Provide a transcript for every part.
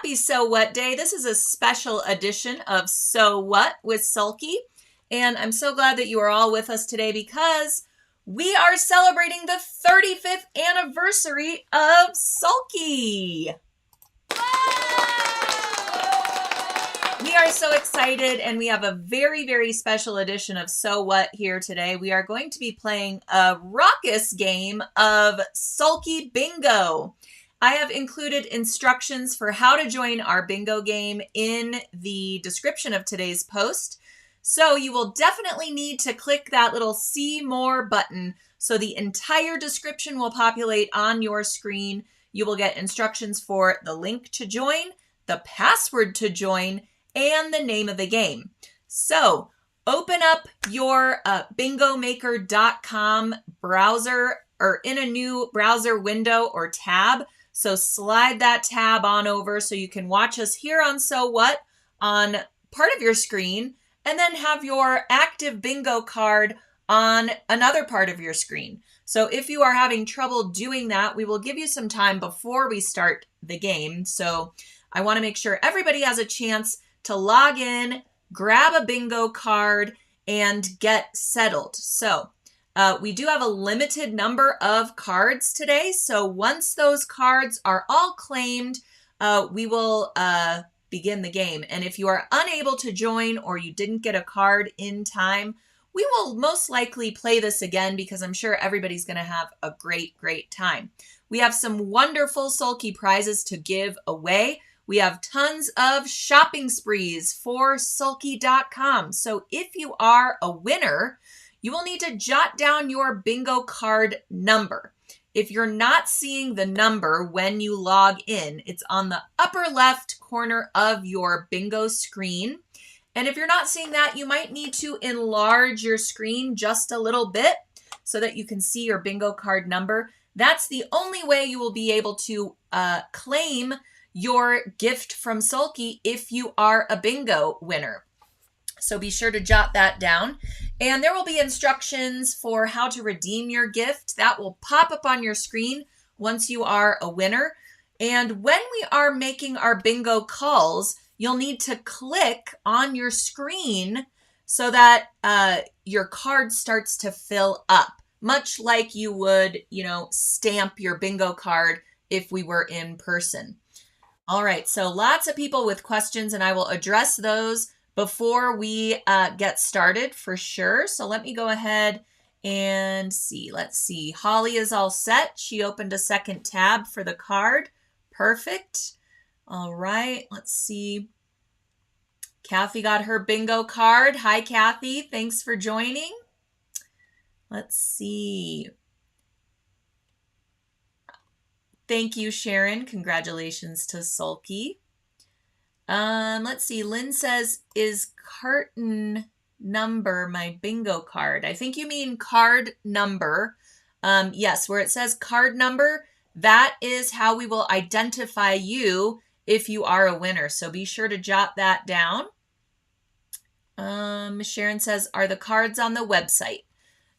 Happy So What Day. This is a special edition of So What with Sulky. And I'm so glad that you are all with us today because we are celebrating the 35th anniversary of Sulky. We are so excited, and we have a very, very special edition of So What here today. We are going to be playing a raucous game of Sulky Bingo. I have included instructions for how to join our bingo game in the description of today's post. So you will definitely need to click that little See More button so the entire description will populate on your screen. You will get instructions for the link to join, the password to join, and the name of the game. So open up your bingomaker.com browser or in a new browser window or tab. So slide that tab on over so you can watch us here on So What on part of your screen, and then have your active bingo card on another part of your screen. So if you are having trouble doing that, we will give you some time before we start the game. So I want to make sure everybody has a chance to log in, grab a bingo card, and get settled. So we do have a limited number of cards today. So once those cards are all claimed, we will begin the game. And if you are unable to join or you didn't get a card in time, we will most likely play this again because I'm sure everybody's going to have a great, great time. We have some wonderful Sulky prizes to give away. We have tons of shopping sprees for Sulky.com. So if you are a winner, you will need to jot down your bingo card number. If you're not seeing the number when you log in, it's on the upper left corner of your bingo screen. And if you're not seeing that, you might need to enlarge your screen just a little bit so that you can see your bingo card number. That's the only way you will be able to claim your gift from Sulky if you are a bingo winner. So be sure to jot that down. And there will be instructions for how to redeem your gift. That will pop up on your screen once you are a winner. And when we are making our bingo calls, you'll need to click on your screen so that your card starts to fill up, much like you would, stamp your bingo card if we were in person. All right, so lots of people with questions, and I will address those before we get started for sure. So let me go ahead and see. Let's see. Holly is all set. She opened a second tab for the card. Perfect. All right, let's see. Kathy got her bingo card. Hi, Kathy. Thanks for joining. Let's see. Thank you, Sharon. Congratulations to Sulky. Let's see. Lynn says, is carton number my bingo card? I think you mean card number. Yes, where it says card number, that is how we will identify you if you are a winner. So be sure to jot that down. Sharon says, are the cards on the website?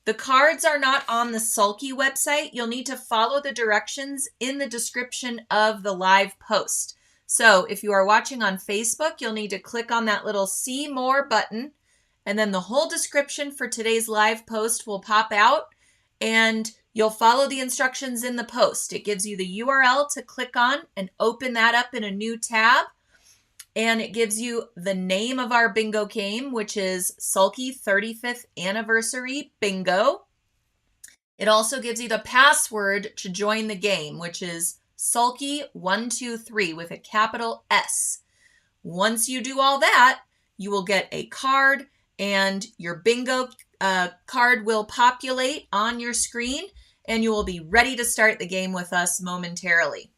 The cards are not on the Sulky website. You'll need to follow the directions in the description of the live post. So if you are watching on Facebook, you'll need to click on that little See More button, and then the whole description for today's live post will pop out, and you'll follow the instructions in the post. It gives you the URL to click on and open that up in a new tab. And it gives you the name of our bingo game, which is Sulky 35th Anniversary Bingo. It also gives you the password to join the game, which is Sulky123 with a capital S. Once you do all that, you will get a card, and your bingo card will populate on your screen, and you will be ready to start the game with us momentarily.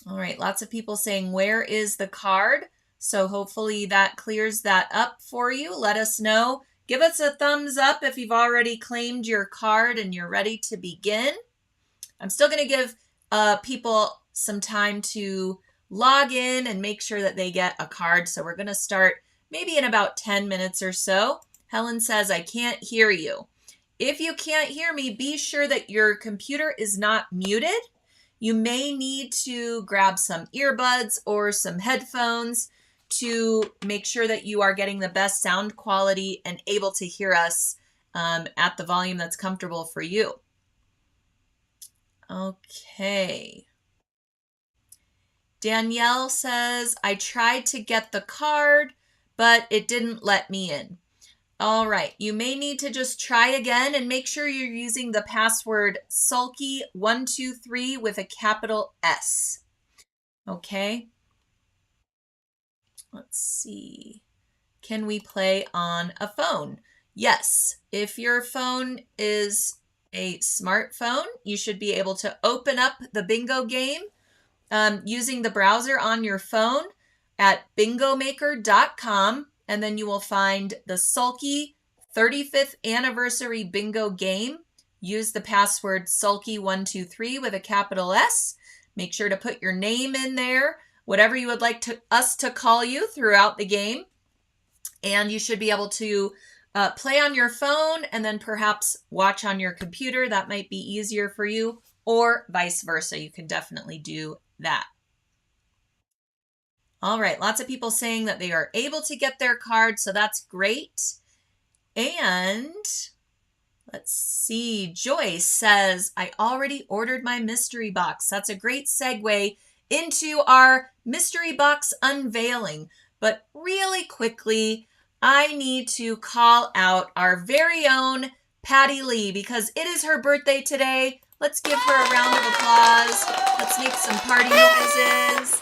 All right, lots of people saying, where is the card? So hopefully that clears that up for you. Let us know. Give us a thumbs up if you've already claimed your card and you're ready to begin. I'm still going to give people some time to log in and make sure that they get a card. So we're going to start maybe in about 10 minutes or so. Helen says, I can't hear you. If you can't hear me, be sure that your computer is not muted. you may need to grab some earbuds or some headphones to make sure that you are getting the best sound quality and able to hear us at the volume that's comfortable for you. Okay. Danielle says, I tried to get the card, but it didn't let me in. All right, you may need to just try again and make sure you're using the password Sulky123 with a capital S. Okay. Let's see. Can we play on a phone? Yes. If your phone is a smartphone, you should be able to open up the bingo game using the browser on your phone at bingomaker.com, and then you will find the Sulky 35th Anniversary Bingo Game. Use the password Sulky123 with a capital S. Make sure to put your name in there, whatever you would like us to call you throughout the game. And you should be able to play on your phone and then perhaps watch on your computer. That might be easier for you, or vice versa. You can definitely do that. All right, lots of people saying that they are able to get their card, so that's great. And let's see, Joyce says, I already ordered my mystery box. That's a great segue into our mystery box unveiling. But really quickly, I need to call out our very own Patty Lee because it is her birthday today. Let's give her a round of applause. Let's make some party noises.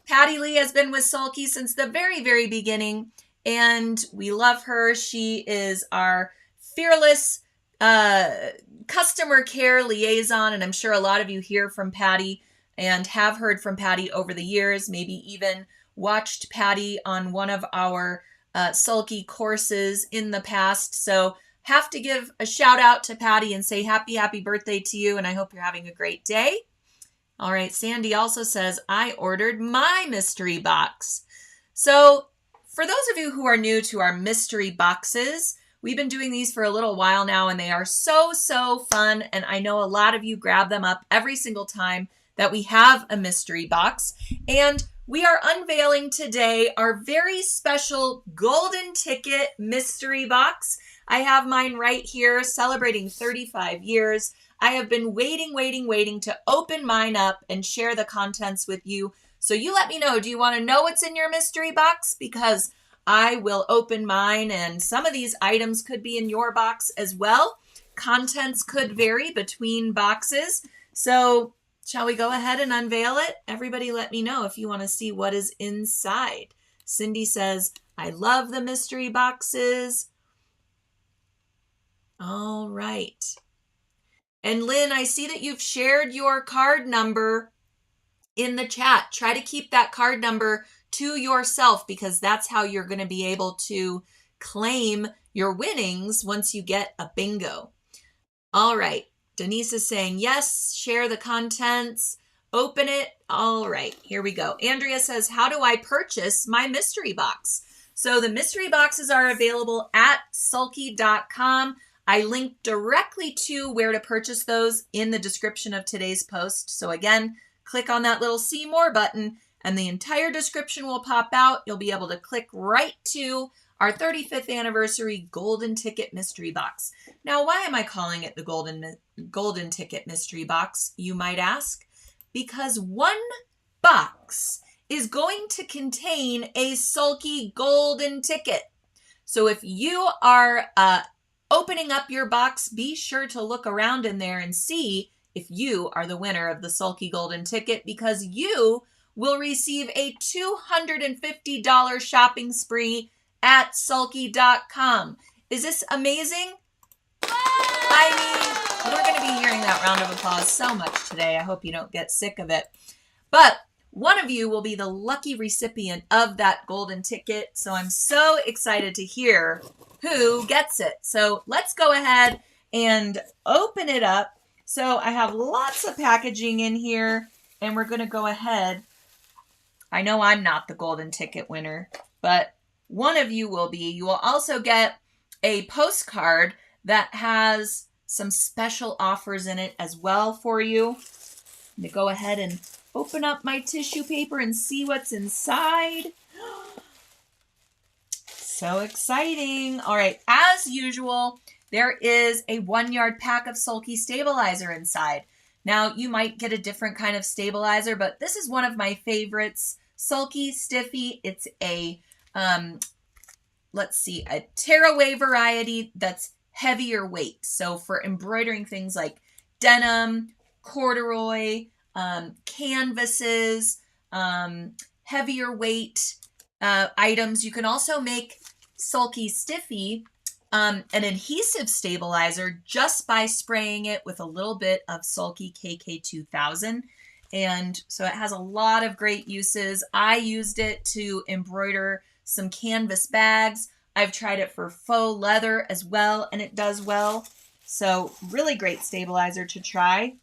Patty Lee has been with Sulky since the very, very beginning, and we love her. She is our fearless customer care liaison, and I'm sure a lot of you hear from Patty and have heard from Patty over the years, maybe even watched Patty on one of our Sulky courses in the past. So have to give a shout out to Patty and say happy birthday to you, and I hope you're having a great day. All right, Sandy also says, I ordered my mystery box. So for those of you who are new to our mystery boxes, we've been doing these for a little while now, and they are so, so fun. And I know a lot of you grab them up every single time that we have a mystery box. And we are unveiling today our very special golden ticket mystery box. I have mine right here, celebrating 35 years. I have been waiting to open mine up and share the contents with you. So you let me know, do you want to know what's in your mystery box? Because I will open mine, and some of these items could be in your box as well. Contents could vary between boxes. So shall we go ahead and unveil it? Everybody let me know if you want to see what is inside. Cindy says, I love the mystery boxes. All right. And Lynn, I see that you've shared your card number in the chat. Try to keep that card number to yourself because that's how you're going to be able to claim your winnings once you get a bingo. All right. Denise is saying, yes, share the contents, open it. All right, here we go. Andrea says, how do I purchase my mystery box? So the mystery boxes are available at sulky.com. I linked directly to where to purchase those in the description of today's post. So again, click on that little see more button and the entire description will pop out. You'll be able to click right to our 35th anniversary golden ticket mystery box. Now, why am I calling it the golden ticket mystery box, you might ask? Because one box is going to contain a Sulky golden ticket. So if you are opening up your box, be sure to look around in there and see if you are the winner of the Sulky golden ticket, because you will receive a $250 shopping spree at sulky.com. Is this amazing? I mean, we're going to be hearing that round of applause so much today. I hope you don't get sick of it. But one of you will be the lucky recipient of that golden ticket. So I'm so excited to hear who gets it. So let's go ahead and open it up. So I have lots of packaging in here, and we're going to go ahead. I know I'm not the golden ticket winner, but one of you will be. You will also get a postcard that has some special offers in it as well for you. I'm gonna go ahead and open up my tissue paper and see what's inside. So exciting. All right, as usual, there is a 1-yard pack of Sulky stabilizer inside. Now, you might get a different kind of stabilizer, but this is one of my favorites. Sulky Stiffy. It's a, a tearaway variety that's heavier weight. So for embroidering things like denim, corduroy, canvases, heavier weight items. You can also make Sulky Stiffy an adhesive stabilizer just by spraying it with a little bit of Sulky KK2000. And so it has a lot of great uses. I used it to embroider some canvas bags. I've tried it for faux leather as well, and it does well. So really great stabilizer to try.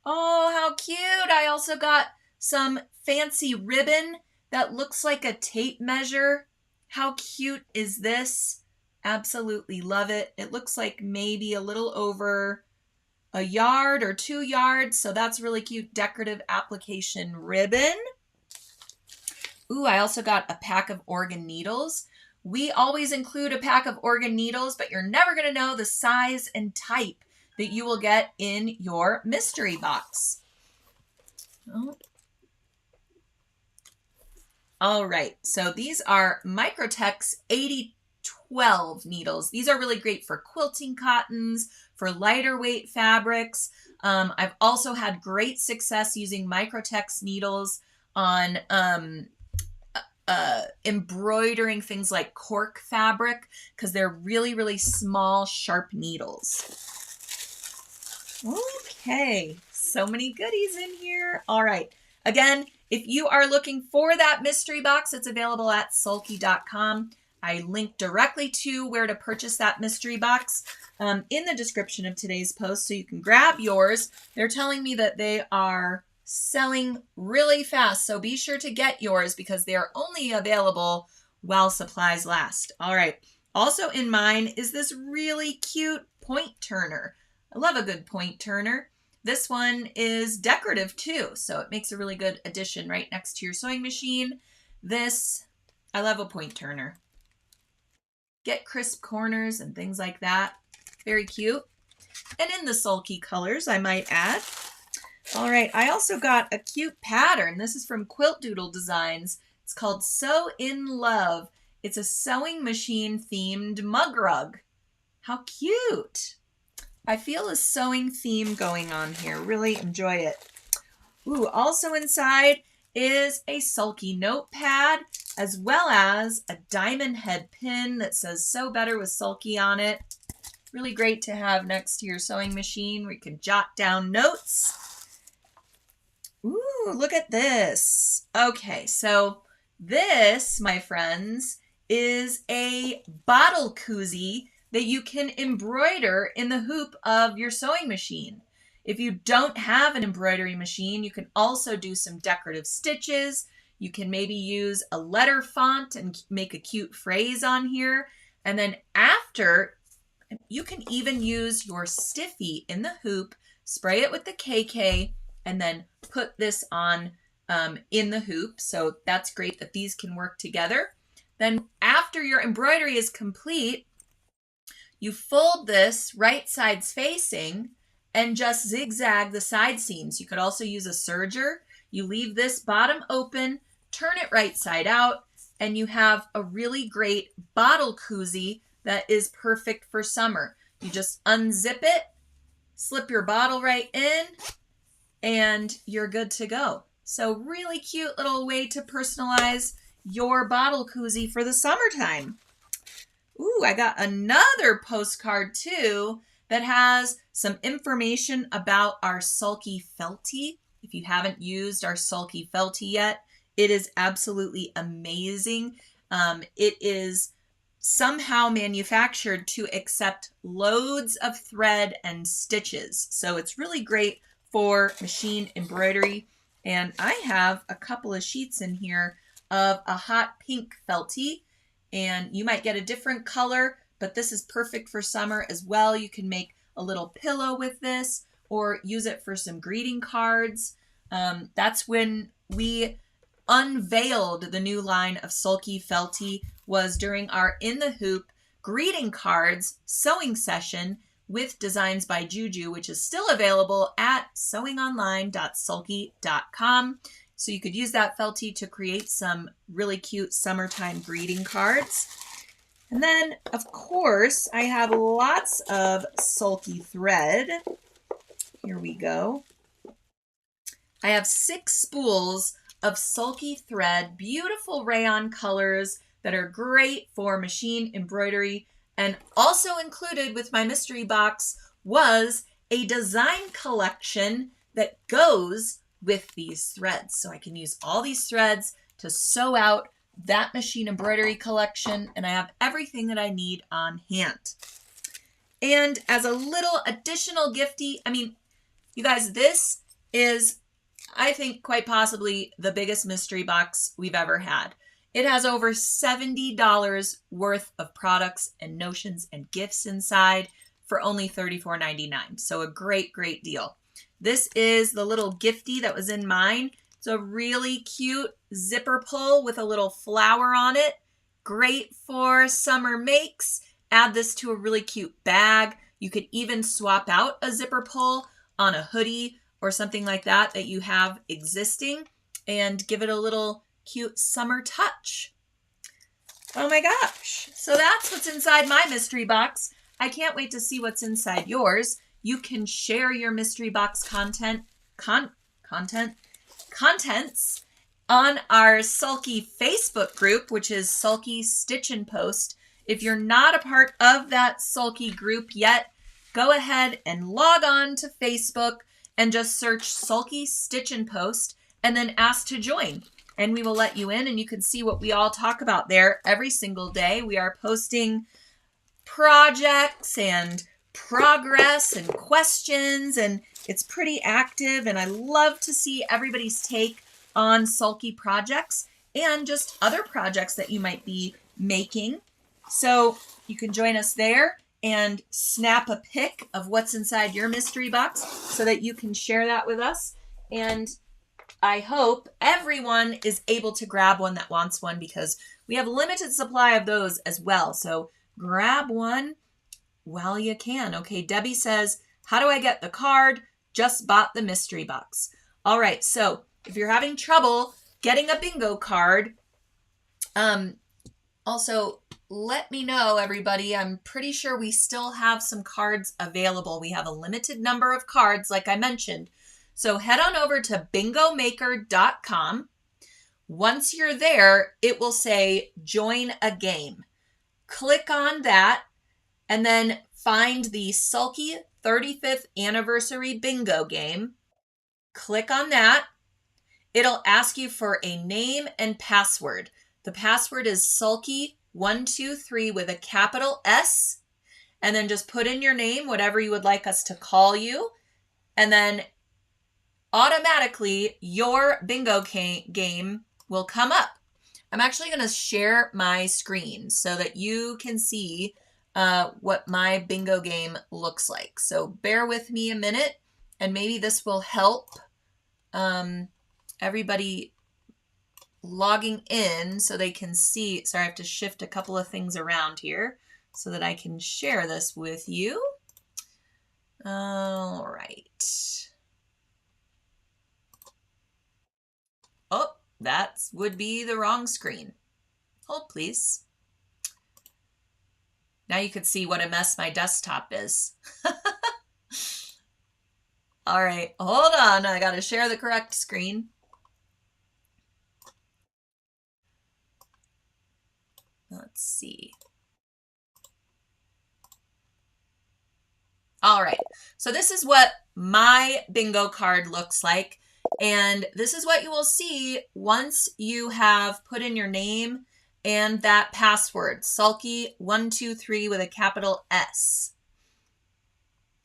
Oh, how cute. I also got some fancy ribbon that looks like a tape measure. How cute is this? Absolutely love it. It looks like maybe a little over a yard or 2 yards. So that's really cute decorative application ribbon. Ooh, I also got a pack of organ needles. We always include a pack of organ needles, but you're never going to know the size and type that you will get in your mystery box. Oh. All right, so these are Microtex 8012 needles. These are really great for quilting cottons, for lighter weight fabrics. I've also had great success using Microtex needles on embroidering things like cork fabric because they're really, really small, sharp needles. Okay, so many goodies in here. All right, again, if you are looking for that mystery box, it's available at sulky.com. I link directly to where to purchase that mystery box in the description of today's post, so you can grab yours. They're telling me that they are selling really fast, so be sure to get yours because they are only available while supplies last. All right, also in mine is this really cute point turner. I love a good point turner. This one is decorative too, so it makes a really good addition right next to your sewing machine. I love a point turner. Get crisp corners and things like that. Very cute. And in the Sulky colors, I might add. All right, I also got a cute pattern. This is from Quilt Doodle Designs. It's called Sew in Love. It's a sewing machine themed mug rug. How cute. I feel a sewing theme going on here. Really enjoy it. Ooh, also inside is a Sulky notepad, as well as a diamond head pin that says Sew Better with Sulky on it. Really great to have next to your sewing machine where you can jot down notes. Ooh, look at this. Okay, so this, my friends, is a bottle koozie that you can embroider in the hoop of your sewing machine. If you don't have an embroidery machine, you can also do some decorative stitches. You can maybe use a letter font and make a cute phrase on here. And then after, you can even use your stiffy in the hoop, spray it with the KK, and then put this on in the hoop. So that's great that these can work together. Then after your embroidery is complete, you fold this right sides facing and just zigzag the side seams. You could also use a serger. You leave this bottom open, turn it right side out, and you have a really great bottle koozie that is perfect for summer. You just unzip it, slip your bottle right in, and you're good to go. So really cute little way to personalize your bottle koozie for the summertime. Ooh, I got another postcard too that has some information about our Sulky Felty. If you haven't used our Sulky Felty yet, it is absolutely amazing. It is somehow manufactured to accept loads of thread and stitches. So it's really great for machine embroidery. And I have a couple of sheets in here of a hot pink Felty. And you might get a different color, but this is perfect for summer as well. You can make a little pillow with this or use it for some greeting cards. That's when we unveiled the new line of Sulky Felty, was during our In the Hoop greeting cards sewing session with designs by Juju, which is still available at sewingonline.sulky.com. So you could use that Felty to create some really cute summertime greeting cards. And then, of course, I have lots of Sulky thread. Here we go. I have 6 spools of Sulky thread, beautiful rayon colors that are great for machine embroidery. And also included with my mystery box was a design collection that goes with these threads. So I can use all these threads to sew out that machine embroidery collection, and I have everything that I need on hand. And as a little additional gifty, I mean, you guys, this is, I think, quite possibly the biggest mystery box we've ever had. It has over $70 worth of products and notions and gifts inside for only $34.99. So a great, great deal. This is the little gifty that was in mine. It's a really cute zipper pull with a little flower on it. Great for summer makes. Add this to a really cute bag. You could even swap out a zipper pull on a hoodie or something like that that you have existing and give it a little cute summer touch. Oh my gosh. So that's what's inside my mystery box. I can't wait to see what's inside yours. You can share your mystery box contents on our Sulky Facebook group, which is Sulky Stitch and Post. If you're not a part of that Sulky group yet, go ahead and log on to Facebook and just search Sulky Stitch and Post and then ask to join. And we will let you in, and you can see what we all talk about there every single day. We are posting projects and progress and questions, and it's pretty active, and I love to see everybody's take on Sulky projects and just other projects that you might be making. So you can join us there and snap a pic of what's inside your mystery box so that you can share that with us. And I hope everyone is able to grab one that wants one, because we have a limited supply of those as well. So grab one while you can. Okay, Debbie says, how do I get the card? Just bought the mystery box. All right, so if you're having trouble getting a bingo card, also let me know, everybody. I'm pretty sure we still have some cards available. We have a limited number of cards, like I mentioned. So head on over to bingomaker.com. Once you're there, it will say join a game. Click on that and then find the Sulky 35th Anniversary Bingo game. Click on that. It'll ask you for a name and password. The password is Sulky123 with a capital S. And then just put in your name, whatever you would like us to call you. And then automatically your bingo game will come up. I'm actually going to share my screen so that you can see what my bingo game looks like. So bear with me a minute, and maybe this will help everybody logging in so they can see. Sorry, I have to shift a couple of things around here so that I can share this with you. All right. Oh, that would be the wrong screen. Hold, please. Now you can see what a mess my desktop is. All right, hold on. I got to share the correct screen. Let's see. All right, so this is what my bingo card looks like. And this is what you will see once you have put in your name and that password, Sulky123 with a capital S.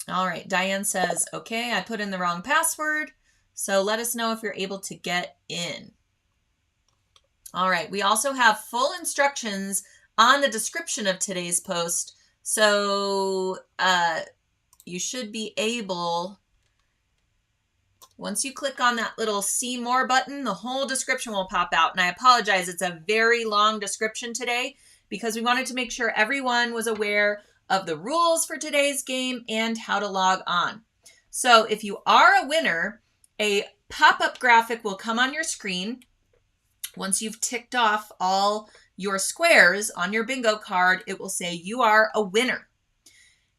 All right, Diane says, okay, I put in the wrong password. So let us know if you're able to get in. All right, we also have full instructions on the description of today's post. So you should be able, Once you click on that little see more button, the whole description will pop out. And I apologize, it's a very long description today because we wanted to make sure everyone was aware of the rules for today's game and how to log on. So if you are a winner, a pop-up graphic will come on your screen. Once you've ticked off all your squares on your bingo card, it will say you are a winner.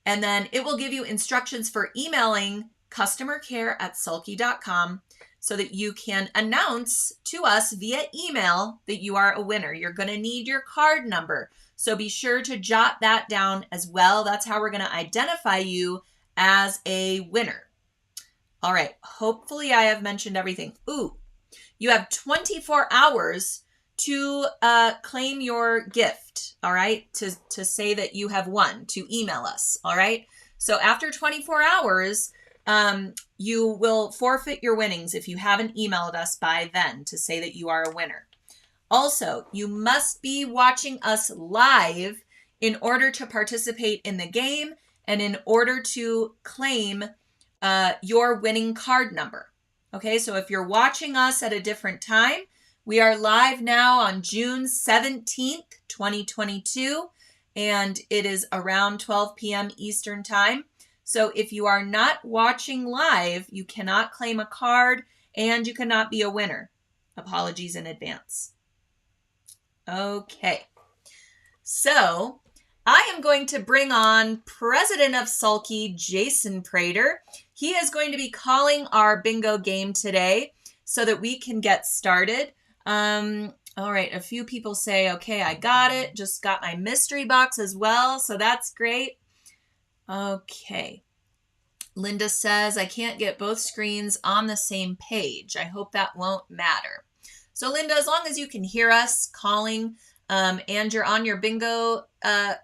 And then it will give you instructions for emailing customercare@sulky.com so that you can announce to us via email that you are a winner. You're going to need your card number. So be sure to jot that down as well. That's how we're going to identify you as a winner. All right. Hopefully I have mentioned everything. Ooh, you have 24 hours to claim your gift. All right. To say that you have won, to email us. All right. So after 24 hours, you will forfeit your winnings if you haven't emailed us by then to say that you are a winner. Also, you must be watching us live in order to participate in the game and in order to claim your winning card number. Okay, so if you're watching us at a different time, we are live now on June 17th, 2022, and it is around 12 p.m. Eastern Time. So if you are not watching live, you cannot claim a card and you cannot be a winner. Apologies in advance. Okay, so I am going to bring on President of Sulky, Jason Prater. He is going to be calling our bingo game today so that we can get started. All right, a few people say, okay, I got it. Just got my mystery box as well, so that's great. Okay. Linda says, I can't get both screens on the same page. I hope that won't matter. So Linda, as long as you can hear us calling and you're on your bingo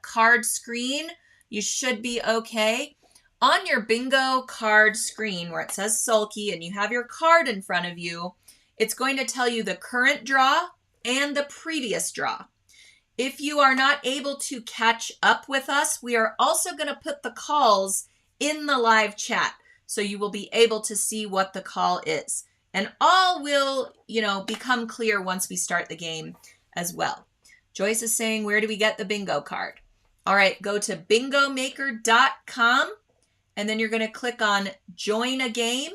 card screen, you should be okay. On your bingo card screen where it says Sulky and you have your card in front of you, it's going to tell you the current draw and the previous draw. If you are not able to catch up with us, we are also going to put the calls in the live chat. So you will be able to see what the call is. And all will, become clear once we start the game as well. Joyce is saying, where do we get the bingo card? All right, go to bingomaker.com and then you're going to click on join a game.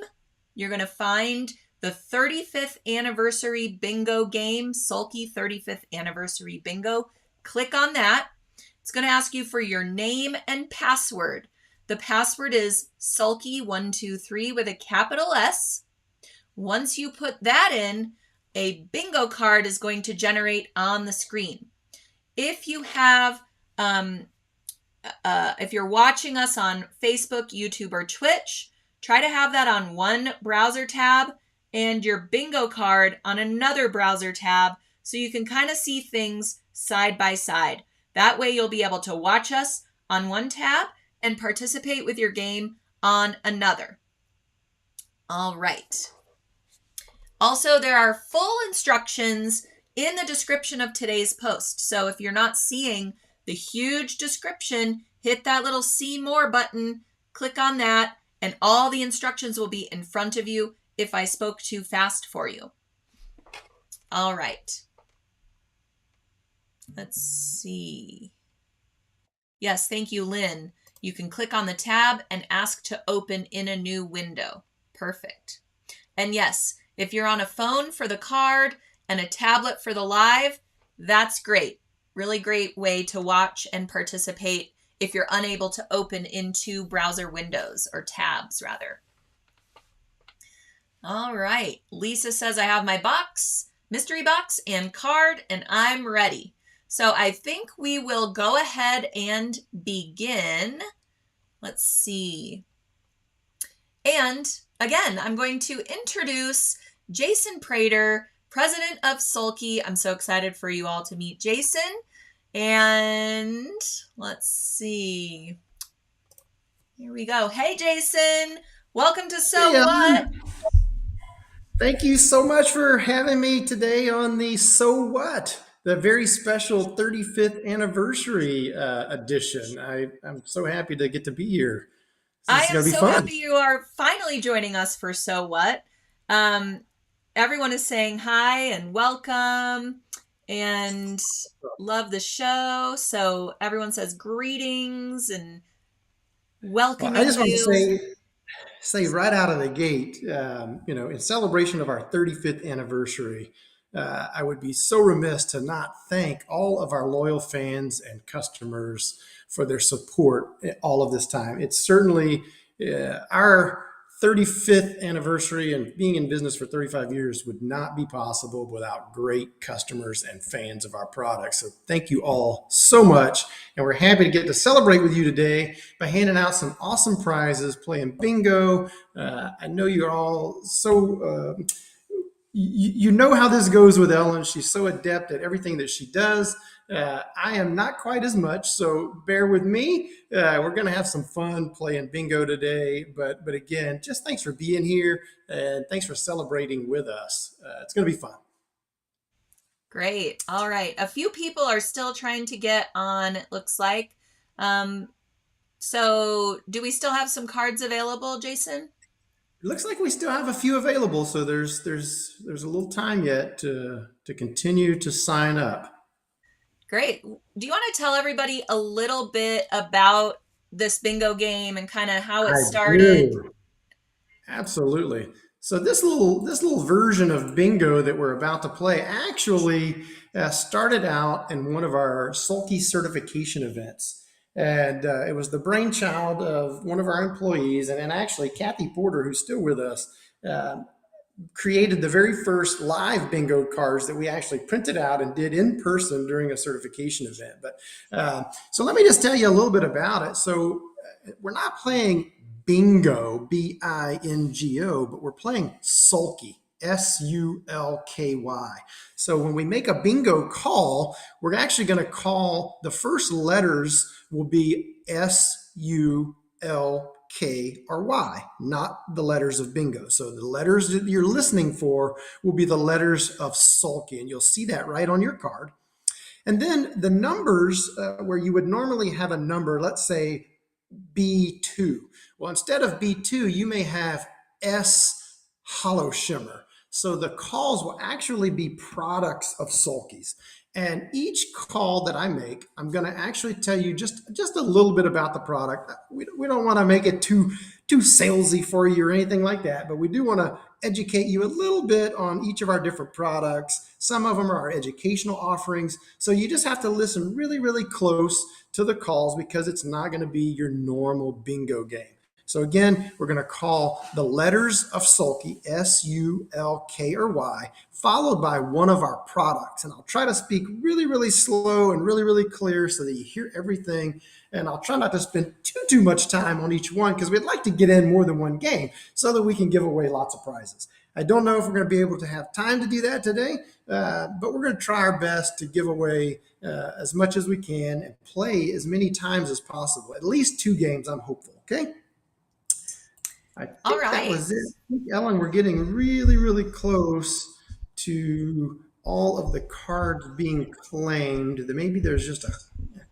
You're going to find the 35th anniversary bingo game, Sulky 35th anniversary bingo. Click on that. It's going to ask you for your name and password. The password is Sulky123 with a capital S. Once you put that in, a bingo card is going to generate on the screen. If you have, if you're watching us on Facebook, YouTube, or Twitch, try to have that on one browser tab and your bingo card on another browser tab so you can kind of see things side by side. That way you'll be able to watch us on one tab and participate with your game on another. All right. Also, there are full instructions in the description of today's post. So if you're not seeing the huge description, hit that little see more button, click on that, and all the instructions will be in front of you if I spoke too fast for you. All right. Let's see. Yes, thank you, Lynn. You can click on the tab and ask to open in a new window. Perfect. And yes, if you're on a phone for the card and a tablet for the live, that's great. Really great way to watch and participate if you're unable to open into browser windows or tabs rather. All right. Lisa says, I have my box, mystery box and card, and I'm ready. So I think we will go ahead and begin. Let's see. And again, I'm going to introduce Jason Prater, President of Sulky. I'm so excited for you all to meet Jason. And let's see. Here we go. Hey, Jason. Welcome to So What? Thank you so much for having me today on the So What, the very special 35th anniversary edition. I'm so happy to get to be here. I This is am going to be so fun. happy you are finally joining us for So What. Um, everyone is saying hi and welcome and love the show. So everyone says greetings and Well, I welcoming just want to you. say right out of the gate, in celebration of our 35th anniversary, I would be so remiss to not thank all of our loyal fans and customers for their support all of this time. It's certainly our 35th anniversary, and being in business for 35 years would not be possible without great customers and fans of our products. So thank you all so much. And we're happy to get to celebrate with you today by handing out some awesome prizes, playing bingo. I know you're all so you know how this goes with Ellen. She's so adept at everything that she does. I am not quite as much, so bear with me. We're going to have some fun playing bingo today. But again, just thanks for being here and thanks for celebrating with us. It's going to be fun. Great. All right. A few people are still trying to get on, it looks like. Um, so do we still have some cards available, Jason? It looks like we still have a few available, so there's a little time yet to continue to sign up. Great. Do you want to tell everybody a little bit about this bingo game and kind of how it I started? do. Absolutely. So this little version of bingo that we're about to play actually started out in one of our Sulky certification events, and it was the brainchild of one of our employees, and actually Kathy Porter, who's still with us. Uh, Created the very first live bingo cards that we actually printed out and did in person during a certification event. But so let me just tell you a little bit about it. So we're not playing bingo, bingo, but we're playing sulky. Sulky. So when we make a bingo call, we're actually going to call the first letters will be SULK or Y, not the letters of bingo. So the letters that you're listening for will be the letters of sulky, and you'll see that right on your card. And then the numbers, where you would normally have a number, let's say B2. Well, instead of B2, you may have S hollow shimmer. So the calls will actually be products of sulkies. And each call that I make, I'm going to actually tell you just a little bit about the product. We don't want to make it too salesy for you or anything like that, but we do want to educate you a little bit on each of our different products. Some of them are our educational offerings. So you just have to listen really, really close to the calls because it's not going to be your normal bingo game. So again, we're going to call the letters of sulky, SULK or Y, followed by one of our products. And I'll try to speak really, really slow and really, really clear so that you hear everything. And I'll try not to spend too much time on each one because we'd like to get in more than one game so that we can give away lots of prizes. I don't know if we're going to be able to have time to do that today, but we're going to try our best to give away as much as we can and play as many times as possible. At least two games, I'm hopeful. Okay. I All think that right. was it. I think, Ellen, we're getting really, really close to all of the cards being claimed. Maybe there's just a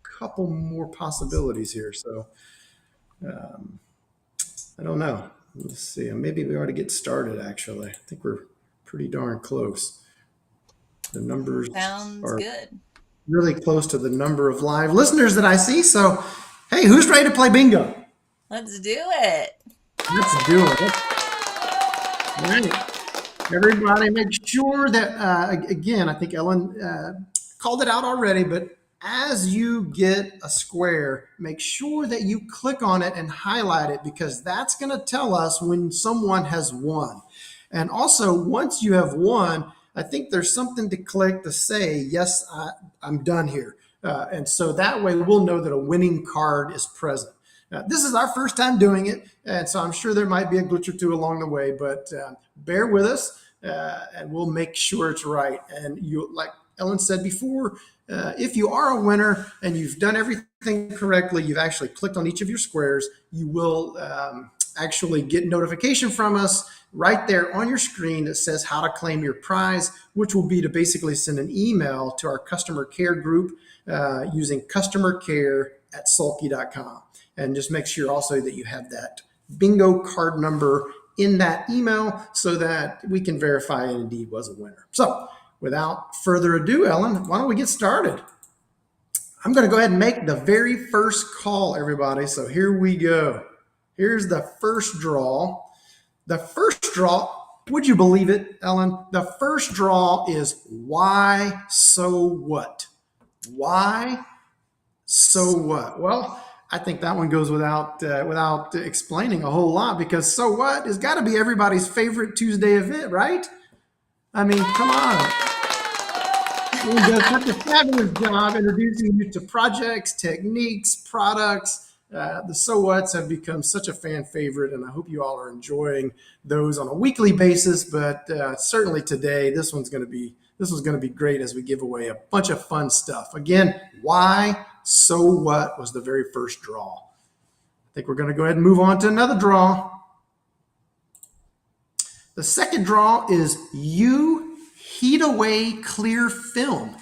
couple more possibilities here. So um, I don't know. Let's see. Maybe we ought to get started, actually. I think we're pretty darn close. The numbers Sounds are good. really close to the number of live listeners that I see. So, hey, who's ready to play bingo? Let's do it. Let's do it. All right. Everybody, make sure that, again, I think Ellen called it out already, but as you get a square, make sure that you click on it and highlight it because that's going to tell us when someone has won. And also, once you have won, I think there's something to click to say, yes, I'm done here. And so that way we'll know that a winning card is present. This is our first time doing it, and so I'm sure there might be a glitch or two along the way, but bear with us, and we'll make sure it's right. And you, like Ellen said before, if you are a winner and you've done everything correctly, you've actually clicked on each of your squares, you will actually get notification from us right there on your screen that says how to claim your prize, which will be to basically send an email to our customer care group using customercare@sulky.com. And just make sure also that you have that bingo card number in that email so that we can verify it indeed was a winner. So without further ado, Ellen, why don't we get started? I'm going to go ahead and make the very first call, everybody. So here we go. Here's the first draw. The first draw, would you believe it, Ellen? The first draw is why so what? Why so what? Well, I think that one goes without explaining a whole lot, because so what has got to be everybody's favorite Tuesday event, right? I mean, come on. We did such a fabulous job introducing you to projects, techniques, products. The so whats have become such a fan favorite, and I hope you all are enjoying those on a weekly basis. But certainly today, this one's going to be great as we give away a bunch of fun stuff. Again, why so what was the very first draw. I think we're going to go ahead and move on to another draw. The second draw is you heat away clear film.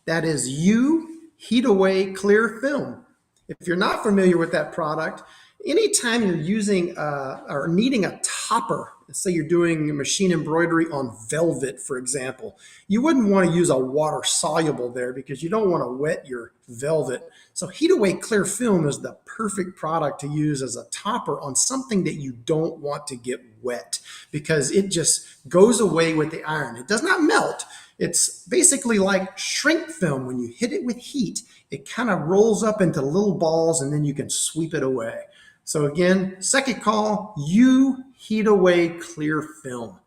That is you heat away clear film. If you're not familiar with that product, anytime you're using or needing a topper, let's say you're doing machine embroidery on velvet, for example, you wouldn't want to use a water soluble there because you don't want to wet your velvet. So heat away clear film is the perfect product to use as a topper on something that you don't want to get wet, because it just goes away with the iron. It does not melt. It's basically like shrink film. When you hit it with heat, it kind of rolls up into little balls and then you can sweep it away. So again, second call, you heat away clear film. I'm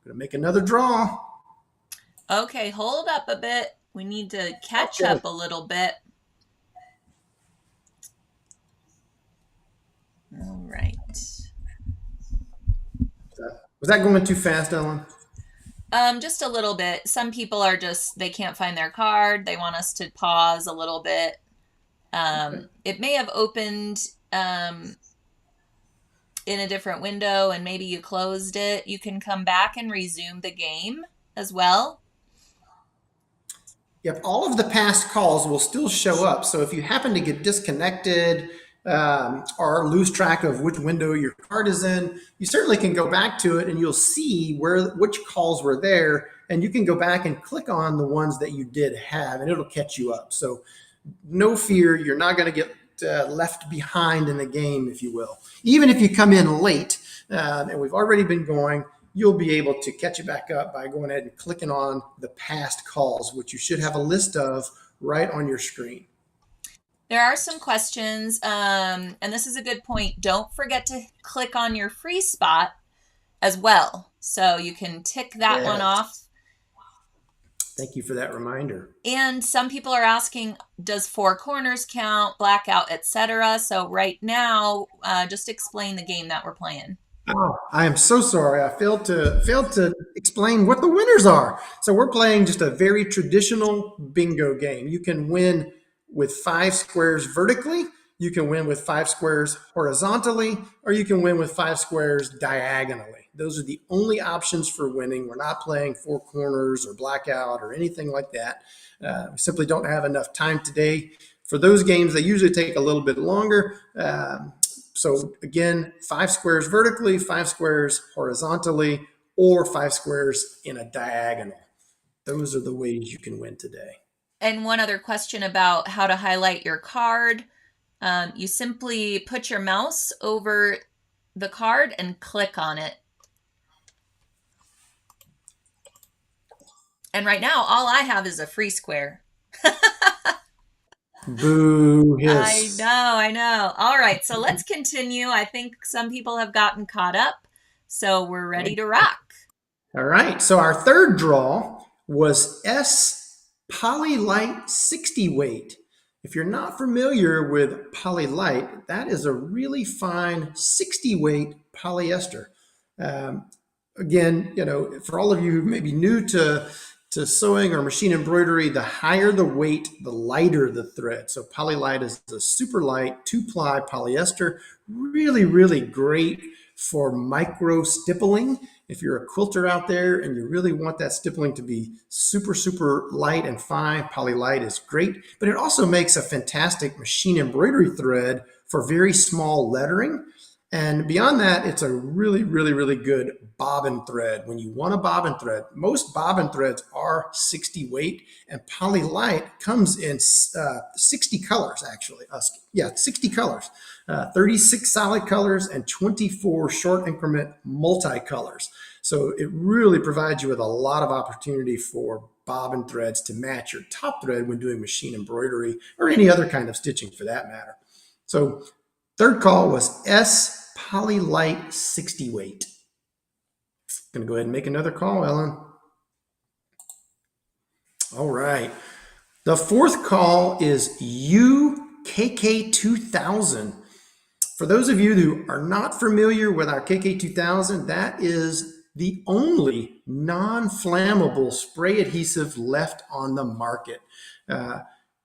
gonna make another draw. Okay, hold up a bit. We need to catch up a little bit. All right. Was that going too fast, Ellen? Just a little bit. Some people are they can't find their card. They want us to pause a little bit. It may have opened in a different window and maybe you closed it. You can come back and resume the game as well. Yep, all of the past calls will still show up. So if you happen to get disconnected or lose track of which window your card is in, you certainly can go back to it and you'll see which calls were there, and you can go back and click on the ones that you did have, and it'll catch you up. So no fear, you're not going to get left behind in the game, if you will. Even if you come in late and we've already been going, you'll be able to catch it back up by going ahead and clicking on the past calls, which you should have a list of right on your screen. There are some questions, and this is a good point. Don't forget to click on your free spot as well, so you can tick that one off. Thank you for that reminder. And some people are asking, does four corners count, blackout, etc.? So right now, just explain the game that we're playing. Oh, I am so sorry. I failed to explain what the winners are. So we're playing just a very traditional bingo game. You can win with 5 squares vertically, you can win with 5 squares horizontally, or you can win with 5 squares diagonally. Those are the only options for winning. We're not playing four corners or blackout or anything like that. We simply don't have enough time today for those games. They usually take a little bit longer. So again, 5 squares vertically, 5 squares horizontally, or 5 squares in a diagonal. Those are the ways you can win today. And one other question about how to highlight your card. You simply put your mouse over the card and click on it. And right now, all I have is a free square. Boo, hiss. I know. All right, so let's continue. I think some people have gotten caught up, so we're ready to rock. All right, so our third draw was S Polylite 60 weight. If you're not familiar with Polylite, that is a really fine 60 weight polyester. Again, for all of you who may be new to sewing or machine embroidery, the higher the weight, the lighter the thread. So Polylite is a super light 2-ply polyester, really, really great for micro stippling. If you're a quilter out there and you really want that stippling to be super, super light and fine, Polylite is great. But it also makes a fantastic machine embroidery thread for very small lettering. And beyond that, it's a really, really, really good bobbin thread. When you want a bobbin thread, most bobbin threads are 60 weight, and Poly Light comes in 60 colors, actually. 60 colors, 36 solid colors, and 24 short increment multicolors. So it really provides you with a lot of opportunity for bobbin threads to match your top thread when doing machine embroidery or any other kind of stitching for that matter. So third call was S Poly Light 60 weight. Going to go ahead and make another call, Ellen. All right. The fourth call is UKK2000. For those of you who are not familiar with our KK2000, that is the only non-flammable spray adhesive left on the market.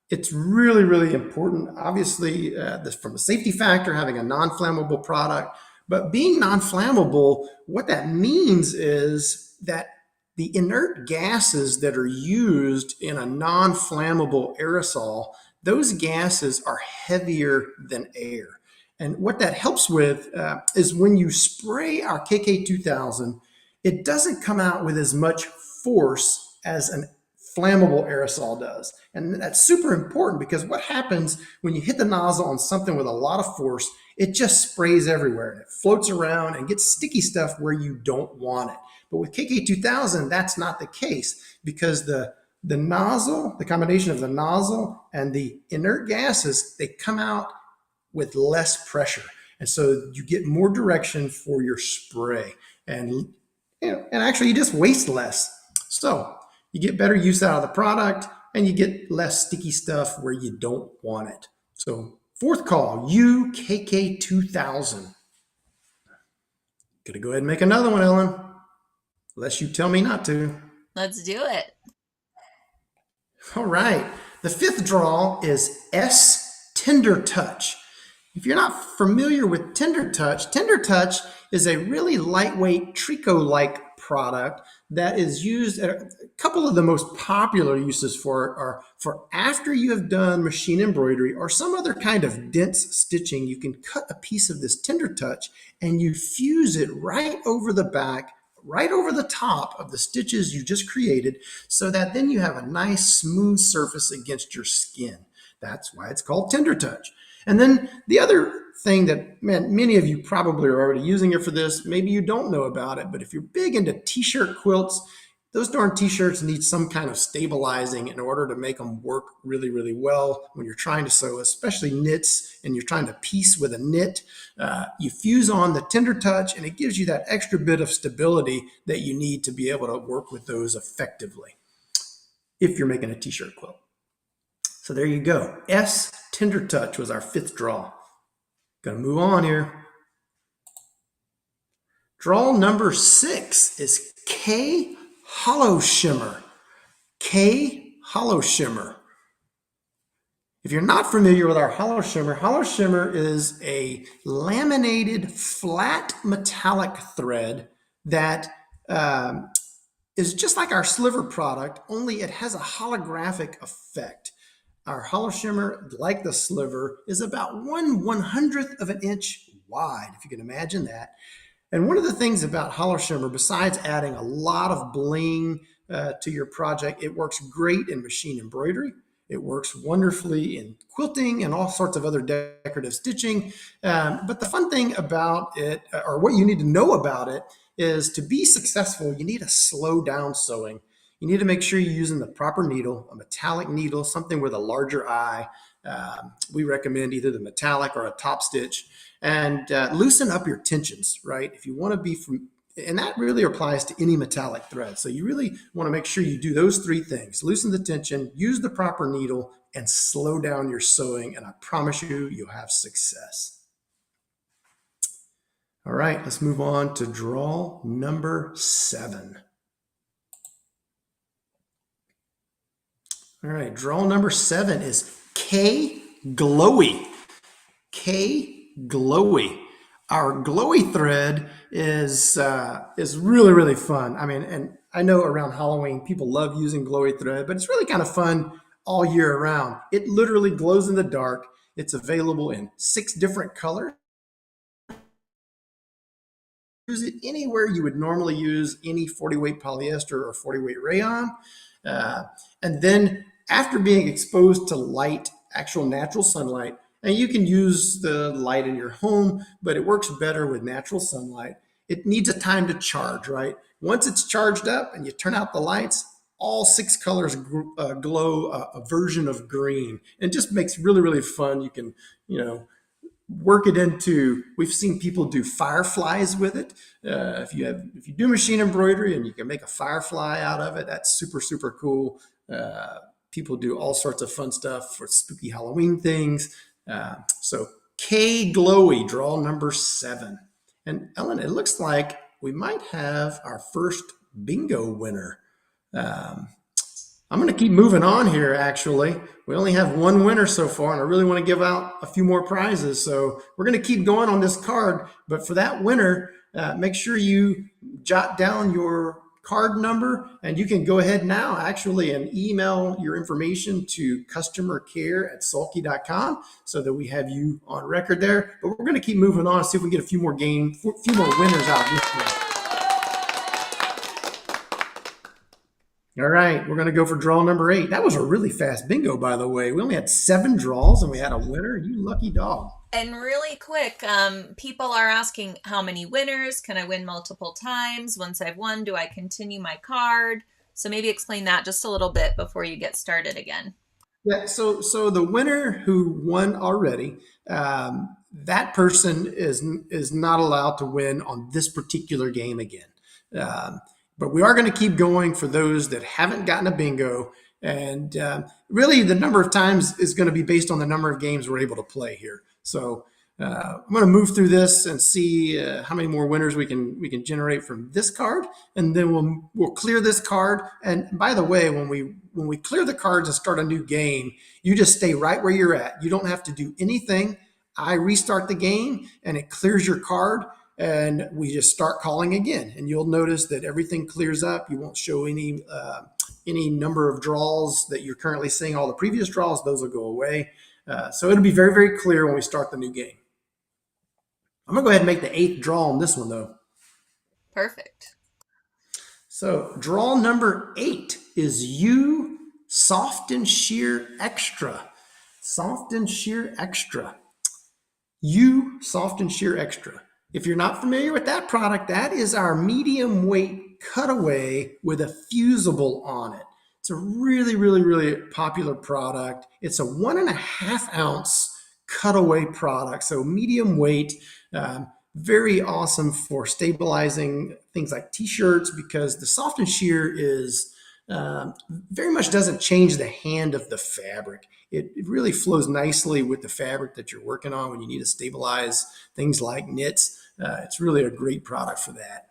It's really, really important, obviously, from a safety factor, having a non-flammable product. But being non-flammable, what that means is that the inert gases that are used in a non-flammable aerosol, those gases are heavier than air. And what that helps with is when you spray our KK2000, it doesn't come out with as much force as an flammable aerosol does. And that's super important because what happens when you hit the nozzle on something with a lot of force, it just sprays everywhere and it floats around and gets sticky stuff where you don't want it. But with KK2000, that's not the case because the nozzle, the combination of the nozzle and the inert gases, they come out with less pressure. And so you get more direction for your spray. And actually you just waste less. So you get better use out of the product and you get less sticky stuff where you don't want it. So fourth call, UKK2000. Gonna go ahead and make another one, Ellen, unless you tell me not to. Let's do it. All right. The fifth draw is S Tender Touch. If you're not familiar with Tender Touch is a really lightweight tricot-like product that is used at a couple of the most popular uses for it are for after you have done machine embroidery or some other kind of dense stitching, you can cut a piece of this Tender Touch and you fuse it right over the back, right over the top of the stitches you just created so that then you have a nice smooth surface against your skin. That's why it's called Tender Touch. And then the other thing that, many of you probably are already using it for this. Maybe you don't know about it, but if you're big into t-shirt quilts, those darn t-shirts need some kind of stabilizing in order to make them work really, really well when you're trying to sew, especially knits, and you're trying to piece with a knit. You fuse on the Tender Touch, and it gives you that extra bit of stability that you need to be able to work with those effectively if you're making a t-shirt quilt. So there you go. S Tender Touch was our fifth draw. Gonna move on here. Draw number 6 is K Hollow Shimmer. K Hollow Shimmer. If you're not familiar with our Hollow Shimmer is a laminated flat metallic thread that is just like our Sliver product, only it has a holographic effect. Our Hollow Shimmer, like the Sliver, is about 1/100th of an inch wide, if you can imagine that. And one of the things about Hollow Shimmer, besides adding a lot of bling to your project, it works great in machine embroidery. It works wonderfully in quilting and all sorts of other decorative stitching. But the fun thing about it, or what you need to know about it, is to be successful, you need to slow down sewing. You need to make sure you're using the proper needle, a metallic needle, something with a larger eye. We recommend either the metallic or a top stitch, and loosen up your tensions, right? If you want to be from, and that really applies to any metallic thread. So you really want to make sure you do those three things: loosen the tension, use the proper needle, and slow down your sewing. And I promise you, you'll have success. All right, let's move on to draw number 7. All right, draw number 7 is K Glowy. K Glowy. Our glowy thread is really, really fun. I mean, and I know around Halloween, people love using glowy thread, but it's really kind of fun all year around. It literally glows in the dark. It's available in 6 different colors. use it anywhere you would normally use any 40 weight polyester or 40 weight rayon. Uh, and then after being exposed to light, actual natural sunlight, and you can use the light in your home, but it works better with natural sunlight. It needs a time to charge, right? Once it's charged up and you turn out the lights, all six colors glow a version of green, and just makes really, really fun. You can, work it into. We've seen people do fireflies with it. If you do machine embroidery and you can make a firefly out of it, that's super, super cool. People do all sorts of fun stuff for spooky Halloween things. So K Glowy, draw number 7. And Ellen, it looks like we might have our first bingo winner. Um, I'm going to keep moving on here, actually. We only have one winner so far, and I really want to give out a few more prizes. So we're going to keep going on this card. But for that winner, make sure you jot down your card number, and you can go ahead now, actually, and email your information to customercare@sulky.com so that we have you on record there. But we're going to keep moving on, see if we can get a few more winners out of this one. All right, we're going to go for draw number 8. That was a really fast bingo, by the way. We only had 7 draws and we had a winner. You lucky dog. And really quick, people are asking how many winners? Can I win multiple times? Once I've won, do I continue my card? So maybe explain that just a little bit before you get started again. Yeah, so the winner who won already, that person is not allowed to win on this particular game again. But we are going to keep going for those that haven't gotten a bingo. And really, the number of times is going to be based on the number of games we're able to play here. So I'm going to move through this and see how many more winners we can generate from this card, and then we'll clear this card. And by the way, when we clear the cards and start a new game, you just stay right where you're at. You don't have to do anything. I restart the game, and it clears your card. And we just start calling again, and you'll notice that everything clears up. You won't show any number of draws that you're currently seeing. All the previous draws, those will go away. So it'll be very, very clear when we start the new game. I'm gonna go ahead and make the 8th draw on this one, though. Perfect. So draw number 8 is U Soft and Sheer Extra. Soft and Sheer Extra. U Soft and Sheer Extra. If you're not familiar with that product, that is our medium weight cutaway with a fusible on it. It's a really, really, really popular product. It's a 1.5 ounce cutaway product, so medium weight, very awesome for stabilizing things like t-shirts, because the soft and sheer is very much doesn't change the hand of the fabric. It really flows nicely with the fabric that you're working on when you need to stabilize things like knits. It's really a great product for that.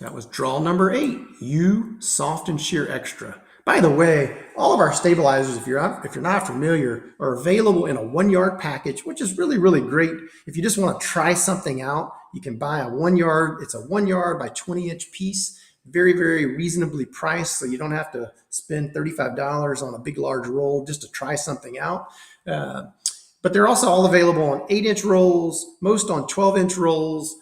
That was draw number 8, U Soft and Sheer Extra. By the way, all of our stabilizers, if you're not familiar, are available in a 1-yard package, which is really, really great. If you just want to try something out, you can buy a 1-yard. It's a 1-yard by 20-inch piece. Very, very reasonably priced, so you don't have to spend $35 on a big, large roll just to try something out. But they're also all available on 8-inch rolls, most on 12-inch rolls,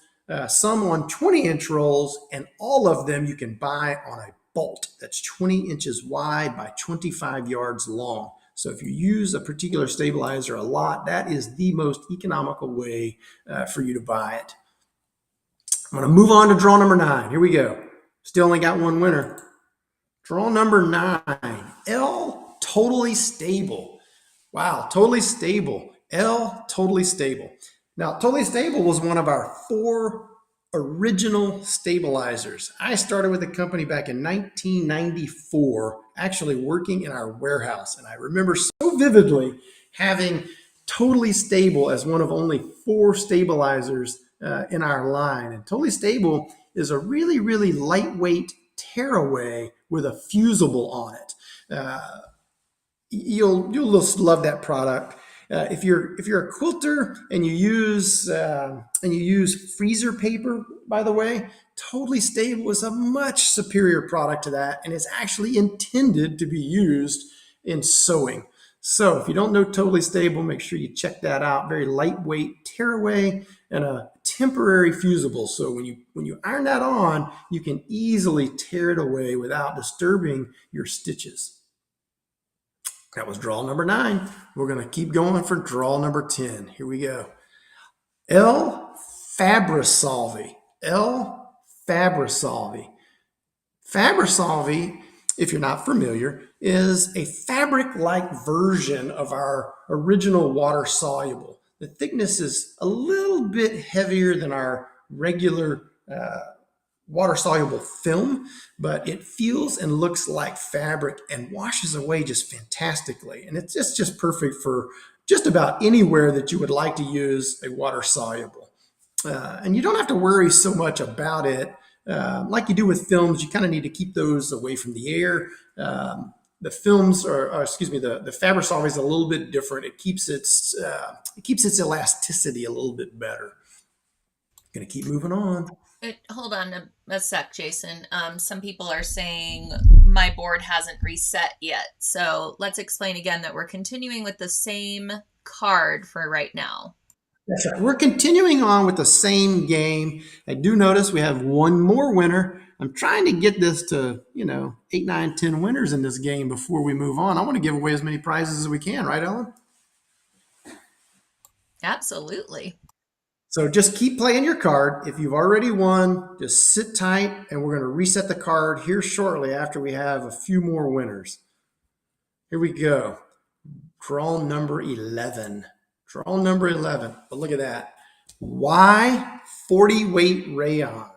some on 20-inch rolls, and all of them you can buy on a bolt that's 20 inches wide by 25 yards long. So if you use a particular stabilizer a lot, that is the most economical way for you to buy it. I'm going to move on to draw number 9. Here we go. Still only got one winner. Draw number 9, L Totally Stable. Wow, Totally Stable. L Totally Stable. Now, Totally Stable was one of our 4 original stabilizers. I started with the company back in 1994, actually working in our warehouse. And I remember so vividly having Totally Stable as one of only 4 stabilizers in our line. And Totally Stable is a really, really lightweight tearaway with a fusible on it. You'll just love that product. If you're a quilter and you use freezer paper, by the way, Totally Stable is a much superior product to that, and it's actually intended to be used in sewing. So if you don't know Totally Stable, make sure you check that out. Very lightweight tearaway and a temporary fusible. So when you iron that on, you can easily tear it away without disturbing your stitches. That was draw number 9. We're going to keep going for draw number 10. Here we go. L. Fabrisolvi. L. Fabrisolvi. Fabrisolvi, if you're not familiar, is a fabric-like version of our original water-soluble. The thickness is a little bit heavier than our regular water-soluble film, but it feels and looks like fabric and washes away just fantastically. And it's just perfect for just about anywhere that you would like to use a water-soluble. And you don't have to worry so much about it. Like you do with films, you kind of need to keep those away from the air. The films, the Fabrisolvi is a little bit different. It keeps its elasticity a little bit better. Going to keep moving on. Hold on a sec, Jason. Some people are saying my board hasn't reset yet. So let's explain again that we're continuing with the same card for right now. That's right. We're continuing on with the same game. I do notice we have one more winner. I'm trying to get this to, 8, 9, 10 winners in this game before we move on. I want to give away as many prizes as we can, right, Ellen? Absolutely. So just keep playing your card. If you've already won, just sit tight, and we're going to reset the card here shortly after we have a few more winners. Here we go. Draw number 11. Draw number 11. But look at that. Y 40 weight rayon.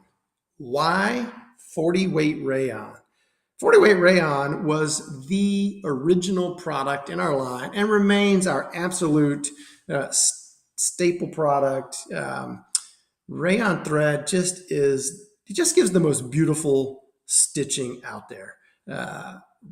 Y 40 weight rayon. 40 weight rayon was the original product in our line and remains our absolute staple product. Rayon thread just gives the most beautiful stitching out there.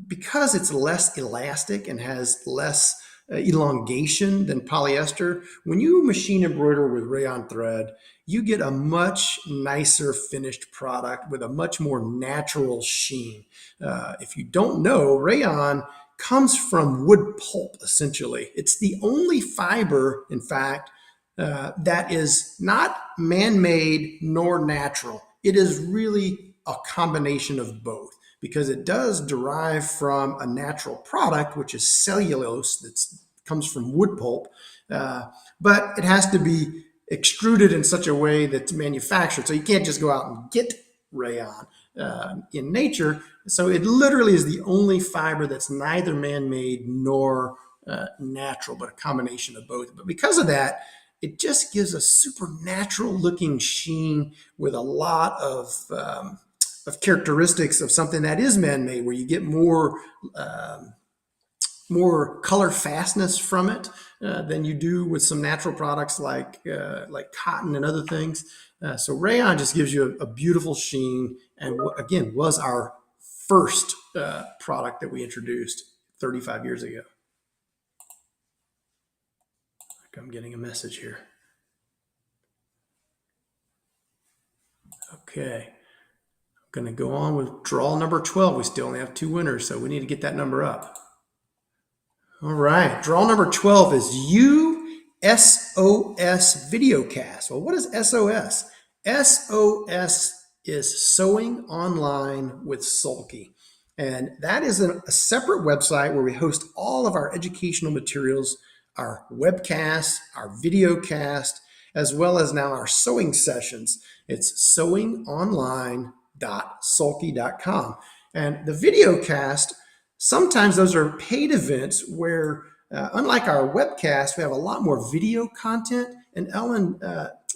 Because it's less elastic and has less elongation than polyester, when you machine embroider with rayon thread, you get a much nicer finished product with a much more natural sheen. If you don't know, rayon comes from wood pulp, essentially. It's the only fiber, in fact, that is not man-made nor natural. It is really a combination of both, because it does derive from a natural product, which is cellulose that comes from wood pulp, but it has to be extruded in such a way that's manufactured. So you can't just go out and get rayon in nature. So it literally is the only fiber that's neither man-made nor natural, but a combination of both. But because of that, it just gives a supernatural looking sheen with a lot of characteristics of something that is man-made, where you get more color fastness from it than you do with some natural products like cotton and other things. So rayon just gives you a beautiful sheen, and again was our first product that we introduced 35 years ago. I'm getting a message here. Okay. Going to go on with draw number 12. We still only have 2 winners, so we need to get that number up. All right. Draw number 12 is USOS Videocast. Well, what is SOS? SOS is Sewing Online with Sulky. And that is a separate website where we host all of our educational materials, our webcasts, our videocast, as well as now our sewing sessions. It's sewingonline.sulky.com. And the videocast, sometimes those are paid events where, unlike our webcast, we have a lot more video content. And Ellen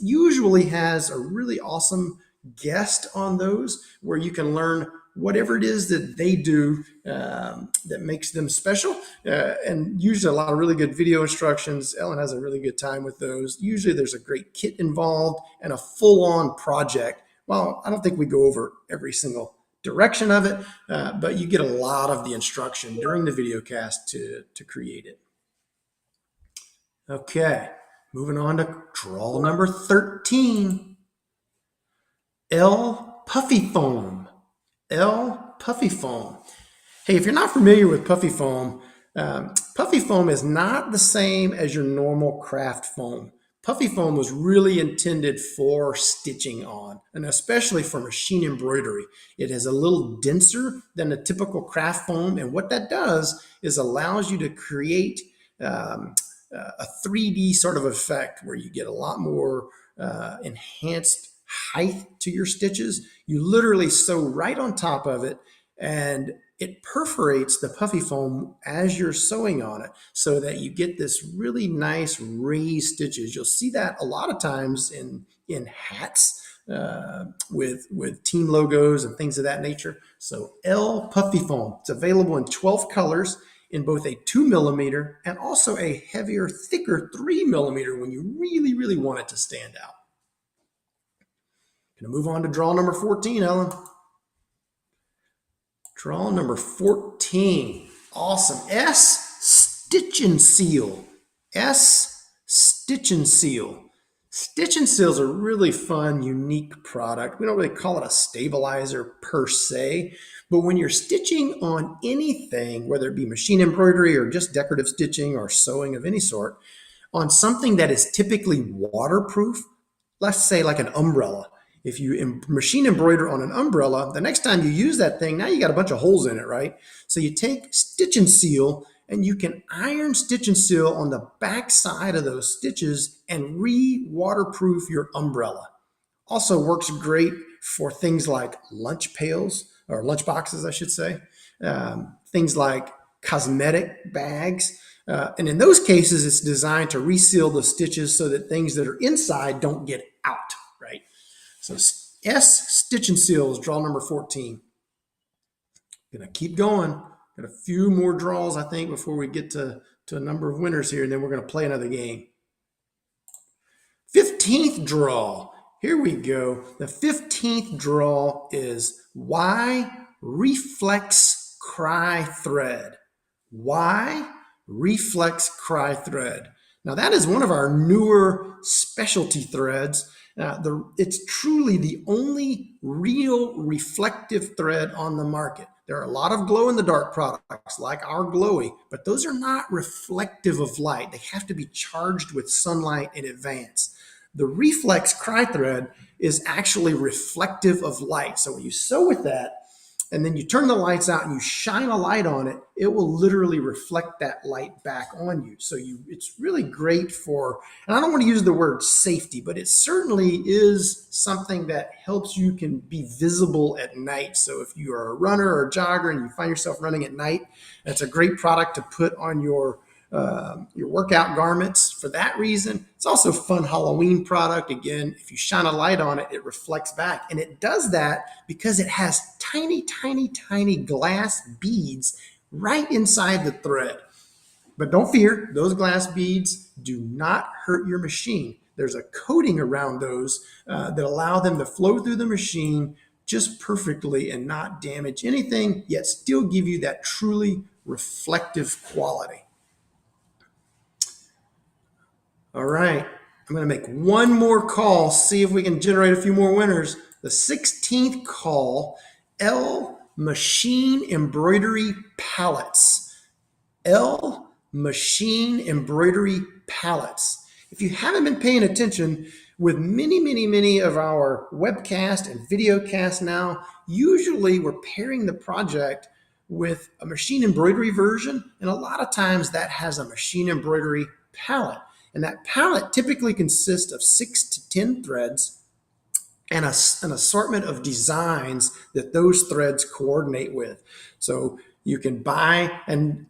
usually has a really awesome guest on those where you can learn whatever it is that they do that makes them special. And usually a lot of really good video instructions. Ellen has a really good time with those. Usually there's a great kit involved and a full-on project. Well, I don't think we go over every single direction of it, but you get a lot of the instruction during the video cast to create it. Okay, moving on to draw number 13. L Puffy Foam. L Puffy Foam. Hey, if you're not familiar with Puffy Foam, Puffy foam is not the same as your normal craft foam. Puffy foam was really intended for stitching on, and especially for machine embroidery. It is a little denser than a typical craft foam, and what that does is allows you to create um, a 3D sort of effect where you get a lot more enhanced height to your stitches. You literally sew right on top of it, and it perforates the puffy foam as you're sewing on it so that you get this really nice raised stitches. You'll see that a lot of times in hats with team logos and things of that nature. So L puffy foam. It's available in 12 colors in both a 2mm and also a heavier, thicker 3mm when you really, really want it to stand out. Gonna move on to draw number 14, Ellen. Draw number 14. Awesome. S, stitch and seal. S, stitch and seal. Stitch and seal is a really fun, unique product. We don't really call it a stabilizer per se, but when you're stitching on anything, whether it be machine embroidery or just decorative stitching or sewing of any sort, on something that is typically waterproof, let's say like an umbrella. If you machine embroider on an umbrella, the next time you use that thing, now you got a bunch of holes in it, right? So you take stitch and seal and you can iron stitch and seal on the back side of those stitches and re-waterproof your umbrella. Also works great for things like lunch pails or lunch boxes, I should say. Things like cosmetic bags. And in those cases, it's designed to reseal the stitches so that things that are inside don't get out, right? So S, stitch and seal is draw number 14. Gonna keep going. Got a few more draws, I think, before we get to a number of winners here, and then we're gonna play another game. 15th draw. Here we go. The 15th draw is Y reflex cry thread. Y reflex cry thread. Now that is one of our newer specialty threads. It's truly the only real reflective thread on the market. There are a lot of glow-in-the-dark products like our Glowy, but those are not reflective of light. They have to be charged with sunlight in advance. The reflex cry thread is actually reflective of light. So when you sew with that, and then you turn the lights out and you shine a light on it, it will literally reflect that light back on you. So it's really great for, and I don't want to use the word safety, but it certainly is something that helps you can be visible at night. So if you are a runner or a jogger and you find yourself running at night, that's a great product to put on your workout garments for that reason. It's also a fun Halloween product. Again, if you shine a light on it, it reflects back. And it does that because it has tiny, tiny, tiny glass beads right inside the thread. But don't fear, those glass beads do not hurt your machine. There's a coating around those that allow them to flow through the machine just perfectly and not damage anything, yet still give you that truly reflective quality. All right, I'm going to make one more call, see if we can generate a few more winners. The 16th call, L machine embroidery palettes. L machine embroidery palettes. If you haven't been paying attention, with many of our webcast and videocast now, usually we're pairing the project with a machine embroidery version, and a lot of times that has a machine embroidery palette. And that palette typically consists of 6 to 10 threads and an assortment of designs that those threads coordinate with. So you can buy, and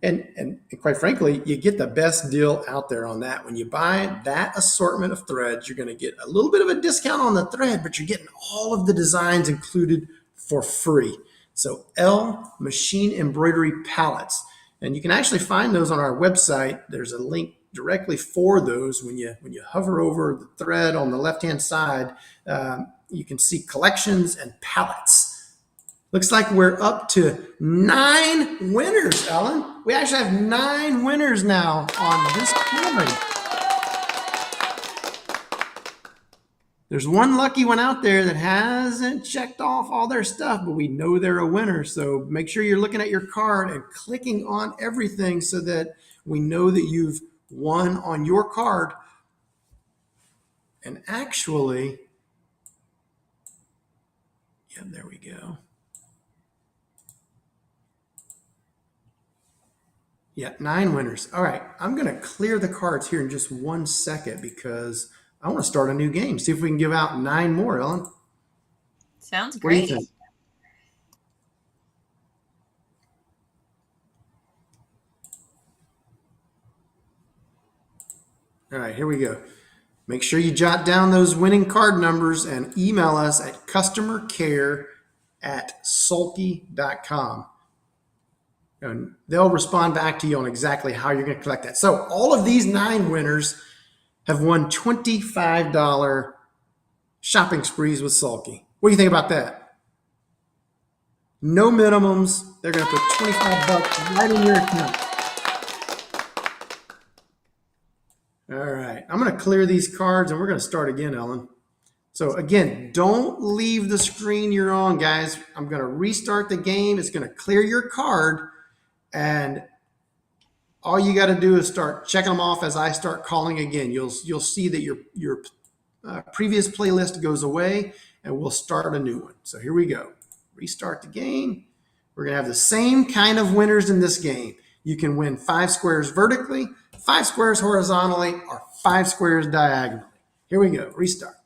quite frankly, you get the best deal out there on that. When you buy that assortment of threads, you're going to get a little bit of a discount on the thread, but you're getting all of the designs included for free. So L machine embroidery palettes. And you can actually find those on our website. There's a link directly for those. When you hover over the thread on the left-hand side, you can see collections and palettes. Looks like we're up to 9 winners, Ellen. We actually have 9 winners now on this card. There's one lucky one out there that hasn't checked off all their stuff, but we know they're a winner. So make sure you're looking at your card and clicking on everything so that we know that you've won on your card. And actually, yeah, there we go. Yeah, 9 winners. All right, I'm going to clear the cards here in just 1 second because I want to start a new game. See if we can give out 9 more, Ellen. Sounds What do you great. think? All right, here we go. Make sure you jot down those winning card numbers and email us at customercare@sulky.com. And they'll respond back to you on exactly how you're going to collect that. So all of these 9 winners have won $25 shopping sprees with Sulky. What do you think about that? No minimums. They're going to put 25 bucks right in your account. All right. I'm going to clear these cards and we're going to start again, Ellen. So again, don't leave the screen you're on, guys. I'm going to restart the game. It's going to clear your card, and all you got to do is start checking them off as I start calling again. You'll see that your previous playlist goes away, and we'll start a new one. So here we go. Restart the game. We're going to have the same kind of winners in this game. You can win 5 squares vertically, 5 squares horizontally, or 5 squares diagonally. Here we go. Restart.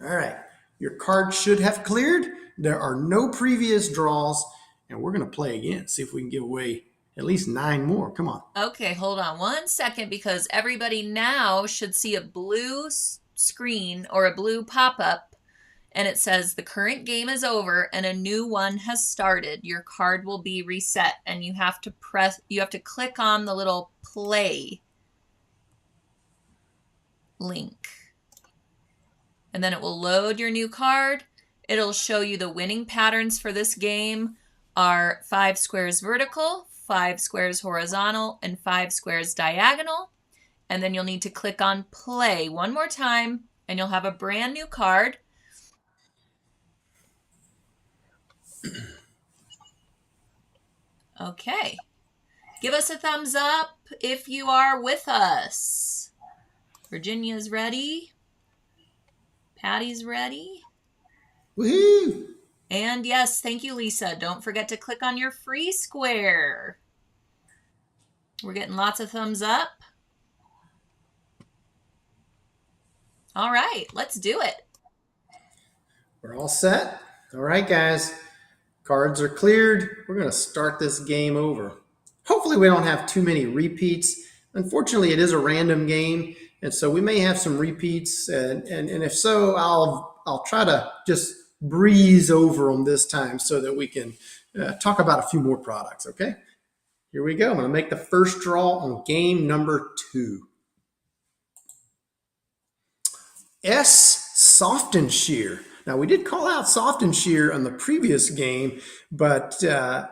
All right. Your card should have cleared. There are no previous draws, and we're going to play again. See if we can give away at least 9 more. Come on. Okay, hold on 1 second because everybody now should see a blue screen or a blue pop-up, and it says the current game is over and a new one has started. Your card will be reset, and you have to click on the little play link. And then it will load your new card. It'll show you the winning patterns for this game are 5 squares vertical, 5 squares horizontal, and 5 squares diagonal. And then you'll need to click on play one more time, and you'll have a brand new card. Okay. Give us a thumbs up if you are with us. Virginia's ready. Patty's ready. Woohoo! And yes, thank you, Lisa. Don't forget to click on your free square. We're getting lots of thumbs up. All right, let's do it. We're all set. All right, guys. Cards are cleared. We're going to start this game over. Hopefully we don't have too many repeats. Unfortunately, it is a random game, and so we may have some repeats. And if so, I'll try to just breeze over them this time so that we can talk about a few more products, okay? Here we go. I'm going to make the first draw on game number 2. Soft and shear. Now, we did call out soft and shear on the previous game, but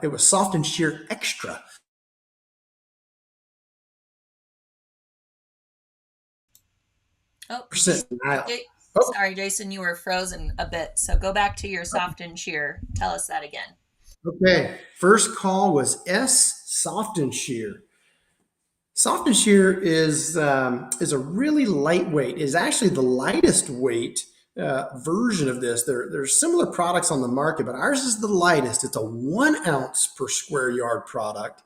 it was soft and shear extra. Oh, sorry, Jason, you were frozen a bit. So go back to your soft and shear. Tell us that again. Okay, first call was soft and shear. Soft and shear is a really lightweight. Is actually the lightest weight version of this. There's similar products on the market, but ours is the lightest. It's a 1 ounce per square yard product.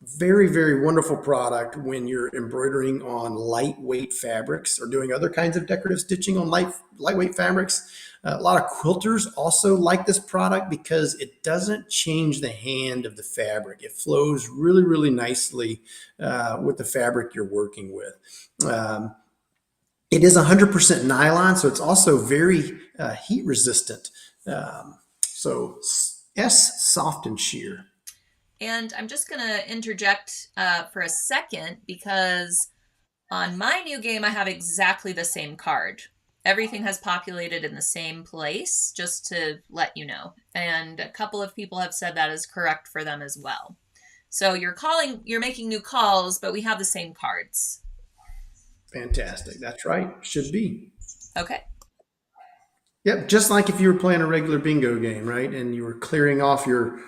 Very, very wonderful product when you're embroidering on lightweight fabrics or doing other kinds of decorative stitching on lightweight fabrics. A lot of quilters also like this product because it doesn't change the hand of the fabric. It flows really, really nicely with the fabric you're working with. It is 100% nylon, so it's also very heat resistant. So soft and sheer. And I'm just going to interject for a second because on my new game, I have exactly the same card. Everything has populated in the same place, just to let you know. And a couple of people have said that is correct for them as well. So you're making new calls, but we have the same cards. Fantastic. That's right. Should be. Okay. Yep, just like if you were playing a regular bingo game, right? And you were clearing off your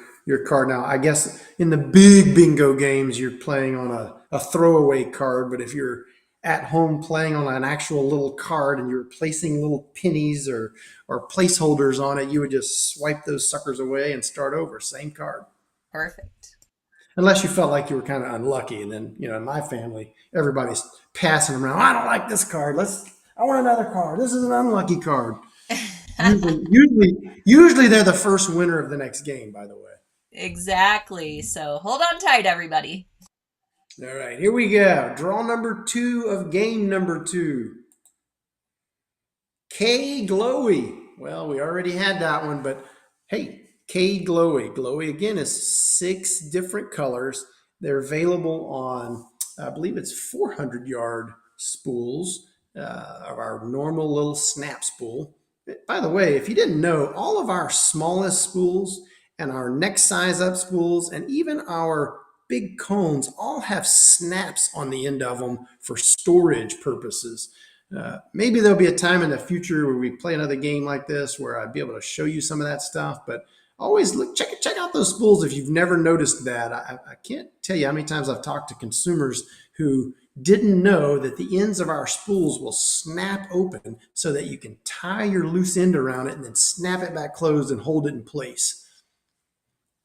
card. Now, I guess in the big bingo games, you're playing on a throwaway card, but if you're at home playing on an actual little card and you're placing little pennies or placeholders on it, you would just swipe those suckers away and start over, same card. Perfect. Unless you felt like you were kind of unlucky, and then in my family, everybody's passing them around. I don't like this card. I want another card. This is an unlucky card. Usually they're the first winner of the next game, by the way. Exactly. So hold on tight, everybody. All right, here we go. Draw number 2 of game number 2. K Glowy. Well, we already had that one, but hey, K Glowy. Glowy again is 6 different colors. They're available on, I believe it's 400-yard spools of our normal little snap spool. By the way, if you didn't know, all of our smallest spools and our next size up spools and even our big cones all have snaps on the end of them for storage purposes. Maybe there'll be a time in the future where we play another game like this where I'd be able to show you some of that stuff. But always check out those spools if you've never noticed that. I can't tell you how many times I've talked to consumers who didn't know that the ends of our spools will snap open so that you can tie your loose end around it and then snap it back closed and hold it in place.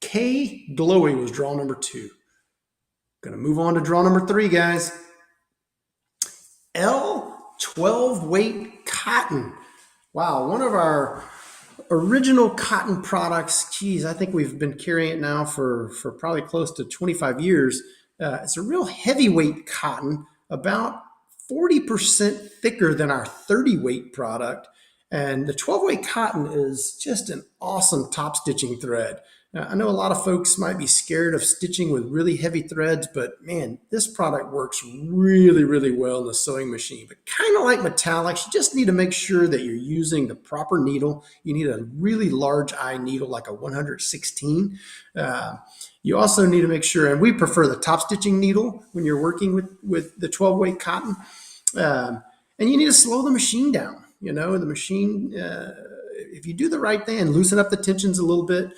K Glowy was draw number 2. Going to move on to draw number 3, guys. L 12 weight cotton. Wow, one of our original cotton products. Geez, I think we've been carrying it now for probably close to 25 years. It's a real heavyweight cotton, about 40% thicker than our 30 weight product. And the 12 weight cotton is just an awesome top stitching thread. I know a lot of folks might be scared of stitching with really heavy threads, but man, this product works really, really well in the sewing machine. But kind of like metallics, you just need to make sure that you're using the proper needle. You need a really large eye needle, like a 116. You also need to make sure, and we prefer the top stitching needle when you're working with the 12 weight cotton. And you need to slow the machine down. The machine, if you do the right thing and loosen up the tensions a little bit,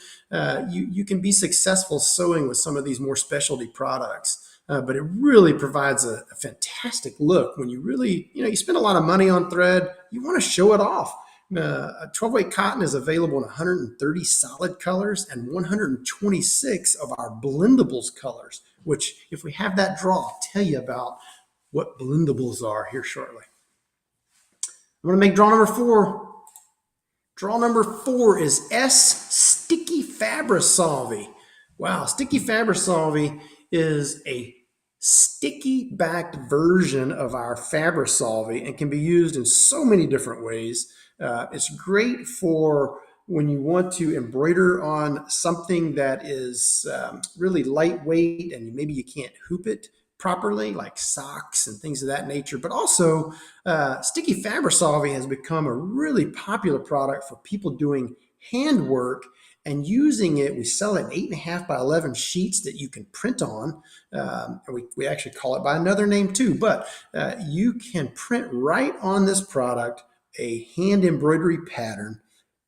you can be successful sewing with some of these more specialty products. But it really provides a fantastic look when you really, you spend a lot of money on thread. You want to show it off. A 12 weight cotton is available in 130 solid colors and 126 of our blendables colors, which if we have that draw, I'll tell you about what blendables are here shortly. I'm going to make draw number 4. Draw number 4 is S Sticky Fabrisolvi. Wow, Sticky Fabrisolvi is a sticky backed version of our Fabrisolvi and can be used in so many different ways. It's great for when you want to embroider on something that is really lightweight and maybe you can't hoop it properly, like socks and things of that nature. But also, Sticky Fabrisolvi has become a really popular product for people doing handwork and using it. We sell it in 8.5 by 11 sheets that you can print on. And we actually call it by another name too, but you can print right on this product a hand embroidery pattern,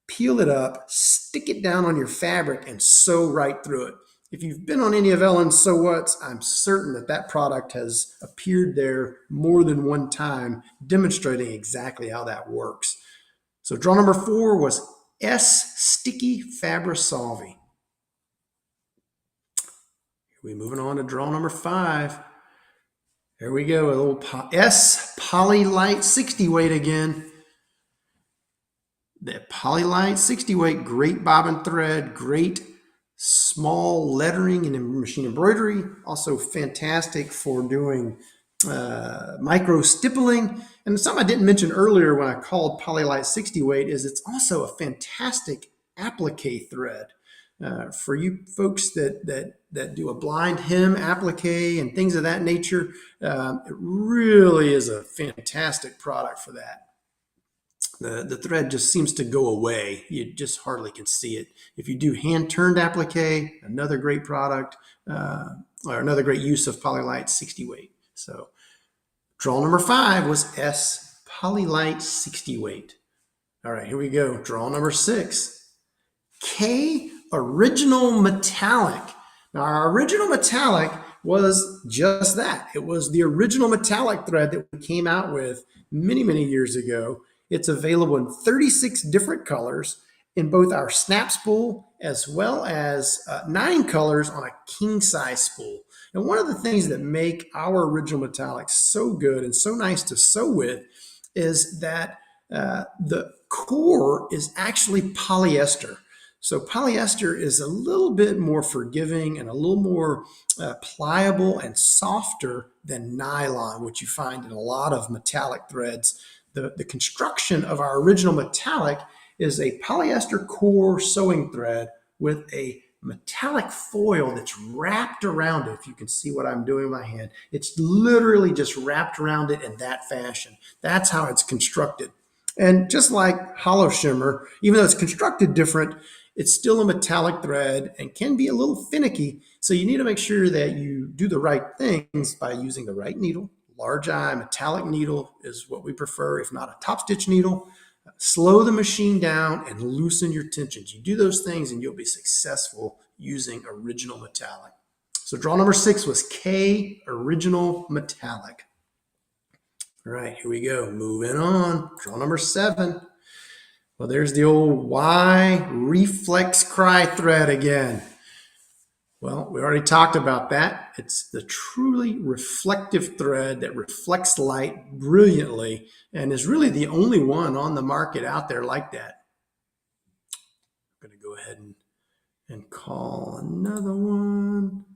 peel it up, stick it down on your fabric, and sew right through it. If you've been on any of Ellen's Sew What's, I'm certain that product has appeared there more than one time, demonstrating exactly how that works. So draw number 4 was S Sticky Fabrisolvi. We're moving on to draw number 5. There we go, a little S Polylite 60 weight again. The Polylite 60 weight, great bobbin thread, great small lettering and machine embroidery. Also fantastic for doing micro stippling. And something I didn't mention earlier when I called Polylite 60 weight is it's also a fantastic applique thread. For you folks that do a blind hem applique and things of that nature, it really is a fantastic product for that. The thread just seems to go away. You just hardly can see it. If you do hand-turned applique, another great product, or another great use of Polylite 60 weight. So draw number 5 was S Polylite 60 weight. All right, here we go. Draw number 6. K original metallic. Now, our original metallic was just that. It was the original metallic thread that we came out with many, many years ago. It's available in 36 different colors in both our snap spool as well as 9 colors on a king size spool. And one of the things that make our original metallic so good and so nice to sew with is that the core is actually polyester. So polyester is a little bit more forgiving and a little more pliable and softer than nylon, which you find in a lot of metallic threads. The construction of our original metallic is a polyester core sewing thread with a metallic foil that's wrapped around it. If you can see what I'm doing with my hand, it's literally just wrapped around it in that fashion. That's how it's constructed. And just like hollow shimmer, even though it's constructed different, it's still a metallic thread and can be a little finicky. So you need to make sure that you do the right things by using the right needle. Large eye metallic needle is what we prefer, if not a top stitch needle. Slow the machine down and loosen your tensions. You do those things and you'll be successful using original metallic. So draw number 6 was K original metallic. All right, here we go. Moving on. Draw number 7. Well, there's the old Y reflex cry thread again. Well, we already talked about that. It's the truly reflective thread that reflects light brilliantly and is really the only one on the market out there like that. I'm going to go ahead and call another one.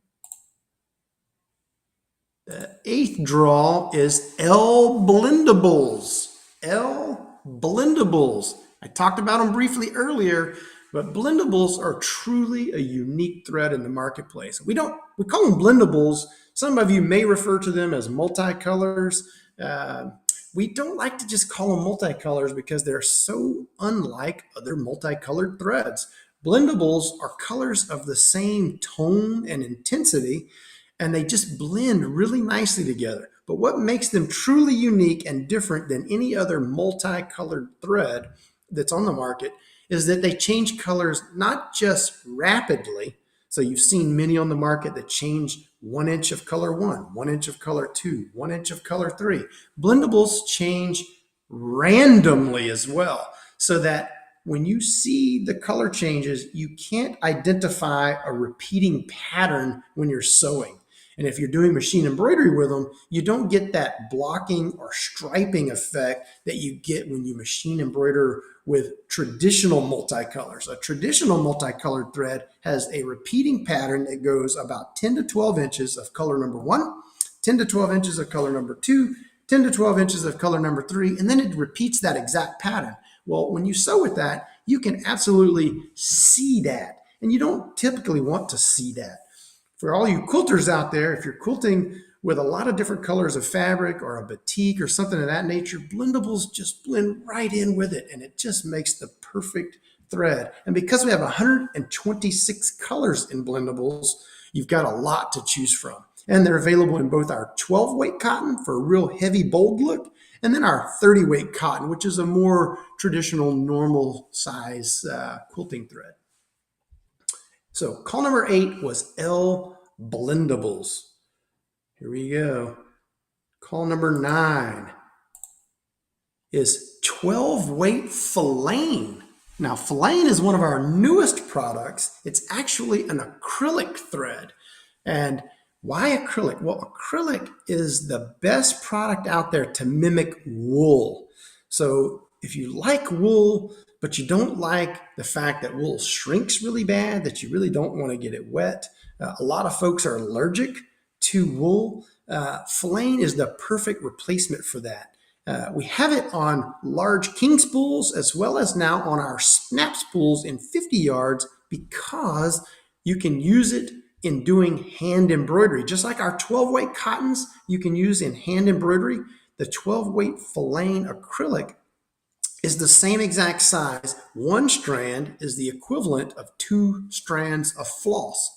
The 8th draw is L blendables. L blendables. I talked about them briefly earlier, but blendables are truly a unique thread in the marketplace. We call them blendables. Some of you may refer to them as multicolors. We don't like to just call them multicolors because they're so unlike other multicolored threads. Blendables are colors of the same tone and intensity, and they just blend really nicely together. But what makes them truly unique and different than any other multicolored thread that's on the market is that they change colors not just rapidly. So you've seen many on the market that change 1 inch of color 1, 1 inch of color 2, 1 inch of color 3. Blendables change randomly as well, so that when you see the color changes, you can't identify a repeating pattern when you're sewing. And if you're doing machine embroidery with them, you don't get that blocking or striping effect that you get when you machine embroider with traditional multicolors. A traditional multicolored thread has a repeating pattern that goes about 10 to 12 inches of color number 1, 10 to 12 inches of color number 2, 10 to 12 inches of color number 3, and then it repeats that exact pattern. Well, when you sew with that, you can absolutely see that, and you don't typically want to see that. For all you quilters out there, if you're quilting with a lot of different colors of fabric or a batik or something of that nature, blendables just blend right in with it, and it just makes the perfect thread. And because we have 126 colors in blendables, you've got a lot to choose from. And they're available in both our 12 weight cotton for a real heavy, bold look, and then our 30 weight cotton, which is a more traditional, normal size quilting thread. So call number 8 was L blendables. Here we go. Call number 9 is 12 weight filane. Now, filane is one of our newest products. It's actually an acrylic thread. And why acrylic? Well, acrylic is the best product out there to mimic wool. So if you like wool, but you don't like the fact that wool shrinks really bad, that you really don't want to get it wet, a lot of folks are allergic to wool. Filane is the perfect replacement for that. We have it on large king spools as well as now on our snap spools in 50 yards because you can use it in doing hand embroidery. Just like our 12 weight cottons you can use in hand embroidery, the 12 weight filane acrylic is the same exact size. One strand is the equivalent of 2 strands of floss.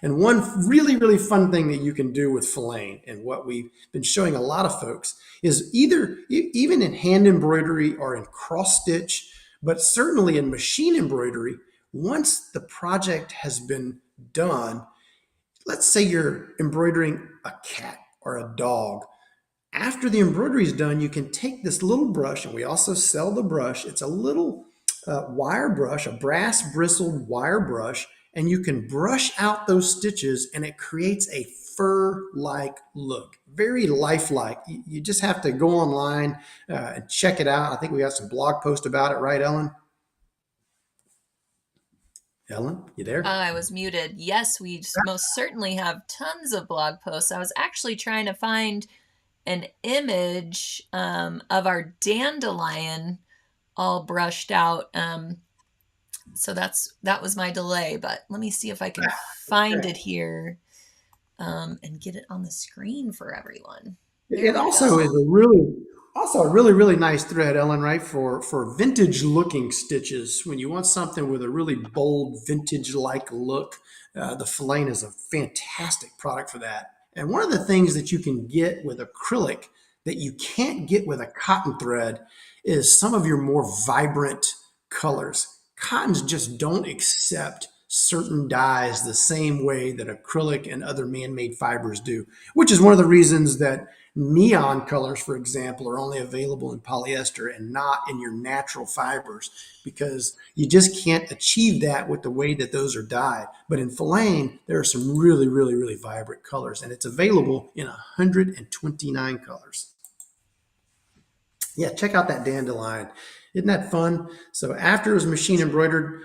And one really, really fun thing that you can do with filet, and what we've been showing a lot of folks, is either even in hand embroidery or in cross stitch, but certainly in machine embroidery, once the project has been done, let's say you're embroidering a cat or a dog. After the embroidery is done, you can take this little brush, and we also sell the brush. It's a little wire brush, a brass bristled wire brush, and you can brush out those stitches, and it creates a fur-like look, very lifelike. You just have to go online and check it out. I think we got some blog post about it, right, Ellen? Ellen, you there? I was muted. Yes, we most certainly have tons of blog posts. I was actually trying to find an image of our dandelion all brushed out. So that was my delay, but let me see if I can find it here and get it on the screen for everyone. There It we also go. is a really nice thread, Ellen, right? For vintage looking stitches. When you want something with a really bold vintage like look, the Filane is a fantastic product for that. And one of the things that you can get with acrylic that you can't get with a cotton thread is some of your more vibrant colors. Cottons just don't accept certain dyes the same way that acrylic and other man-made fibers do, which is one of the reasons that neon colors, for example, are only available in polyester and not in your natural fibers, because you just can't achieve that with the way that those are dyed. But in Filane, there are some really, really, really vibrant colors, and it's available in 129 colors. Yeah, check out that dandelion. Isn't that fun? So after it was machine embroidered,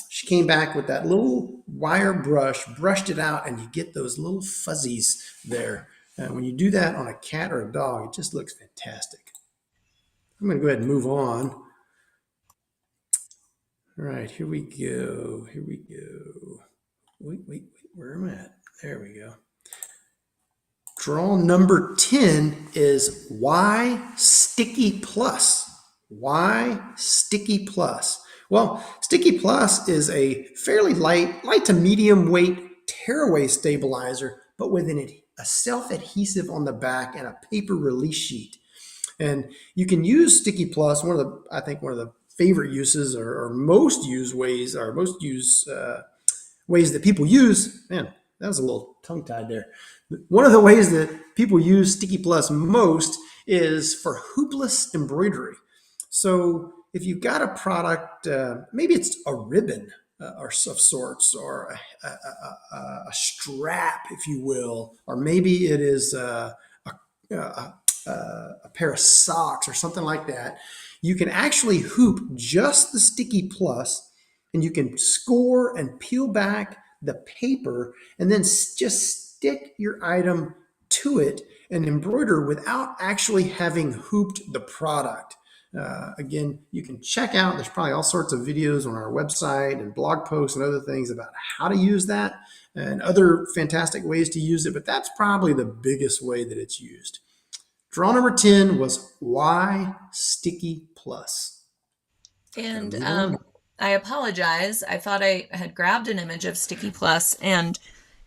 she came back with that little wire brush, brushed it out, and you get those little fuzzies there. When you do that on a cat or a dog, it just looks fantastic. I'm going to go ahead and move on. All right, here we go. Here we go. Wait, where am I at? There we go. Draw number 10 is why sticky plus? Why sticky plus? Well, sticky plus is a fairly light to medium weight tearaway stabilizer, but with a self-adhesive on the back and a paper release sheet. And you can use sticky plus. I think one of the favorite uses, or most used ways, or most used ways that people use, man, that was a little tongue tied there. One of the ways that people use Sticky Plus most is for hoopless embroidery. So if you've got a product, maybe it's a ribbon or of sorts, or a strap, if you will, or maybe it is a pair of socks or something like that, you can actually hoop just the Sticky Plus, and you can score and peel back the paper, and then just stick your item to it and embroider without actually having hooped the product. Again, you can check out, there's probably all sorts of videos on our website and blog posts and other things about how to use that and other fantastic ways to use it, but that's probably the biggest way that it's used. Draw number 10 was why Sticky Plus. Gonna And move on. I apologize. I thought I had grabbed an image of Sticky Plus. And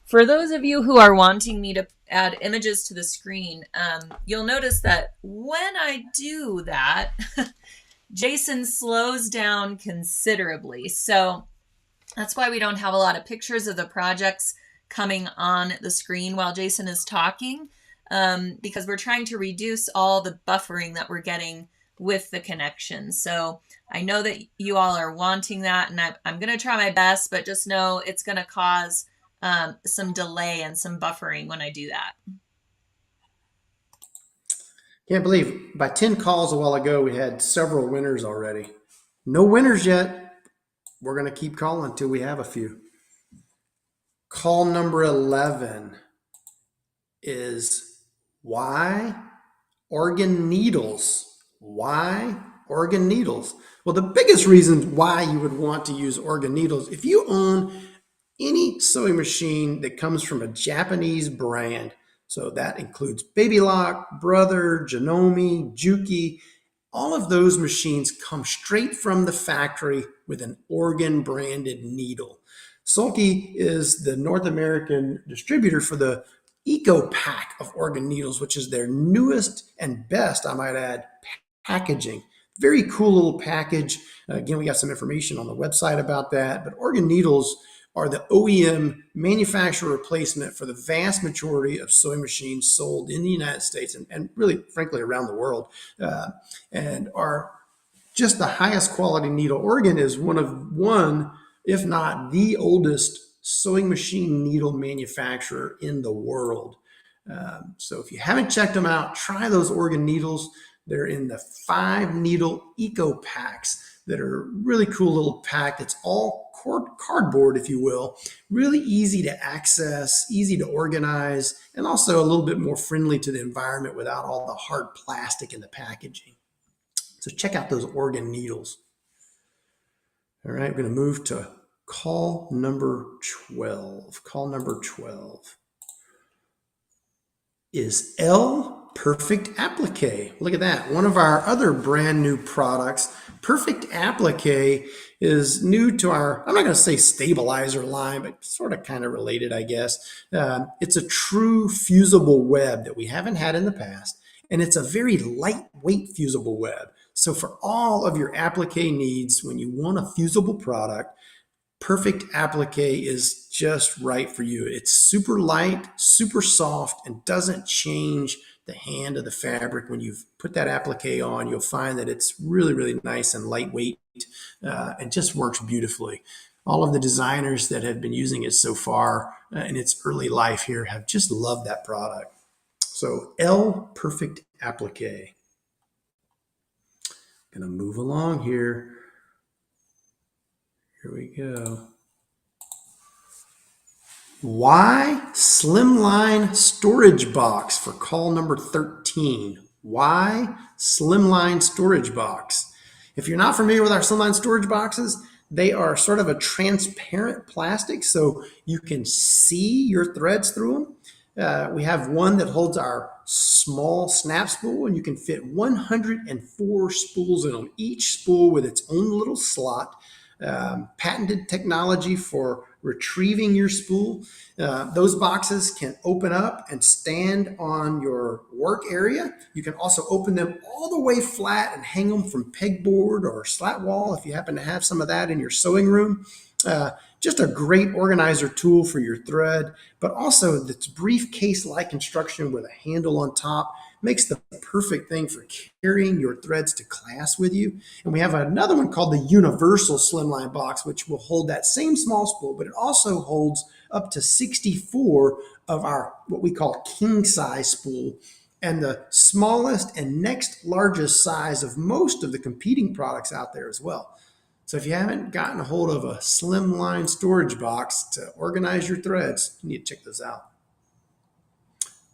for those of you who are wanting me to add images to the screen, you'll notice that when I do that, Jason slows down considerably. So that's why we don't have a lot of pictures of the projects coming on the screen while Jason is talking, because we're trying to reduce all the buffering that we're getting with the connection. So I know that you all are wanting that, and I'm going to try my best, but just know it's going to cause some delay and some buffering when I do that. Can't believe by 10 calls a while ago, we had several winners already. No winners yet. We're going to keep calling until we have a few. Call number 11 is why organ needles? Why organ needles? Well, the biggest reason why you would want to use organ needles, if you own any sewing machine that comes from a Japanese brand, so that includes Baby Lock, Brother, Janome, Juki, all of those machines come straight from the factory with an organ branded needle. Sulky is the North American distributor for the Eco Pack of organ needles, which is their newest and best, I might add, packaging. Very cool little package. Again, we got some information on the website about that. But organ needles are the OEM manufacturer replacement for the vast majority of sewing machines sold in the United States and really, frankly, around the world, and are just the highest quality needle. Oregon is one, if not the oldest sewing machine needle manufacturer in the world. So if you haven't checked them out, try those Oregon needles. They're in the 5 needle eco packs that are really cool little pack. It's all cardboard, if you will, really easy to access, easy to organize, and also a little bit more friendly to the environment without all the hard plastic in the packaging. So check out those organ needles. All right, we're going to move to call number 12. Call number 12 is L Perfect Applique. Look at that. One of our other brand new products. Perfect Applique is new to our, I'm not going to say stabilizer line, but sort of kind of related, I guess. It's a true fusible web that we haven't had in the past, and it's a very lightweight fusible web. So for all of your applique needs, when you want a fusible product, Perfect Applique is just right for you. It's super light, super soft, and doesn't change the hand of the fabric. When you've put that applique on, you'll find that it's really, really nice and lightweight, and just works beautifully. All of the designers that have been using it so far in its early life here have just loved that product. So L Perfect Applique. Gonna move along here. Here we go. Y Slimline Storage Box for call number 13. Y Slimline Storage Box. If you're not familiar with our Slimline storage boxes, they are sort of a transparent plastic so you can see your threads through them. We have one that holds our small snap spool, and you can fit 104 spools in them, each spool with its own little slot. Patented technology for retrieving your spool. Those boxes can open up and stand on your work area. You can also open them all the way flat and hang them from pegboard or slat wall if you happen to have some of that in your sewing room. Just a great organizer tool for your thread, but also this briefcase-like construction with a handle on top makes the perfect thing for carrying your threads to class with you. And we have another one called the Universal Slimline Box, which will hold that same small spool, but it also holds up to 64 of our what we call king size spool, and the smallest and next largest size of most of the competing products out there as well. So if you haven't gotten a hold of a Slimline storage box to organize your threads, you need to check those out.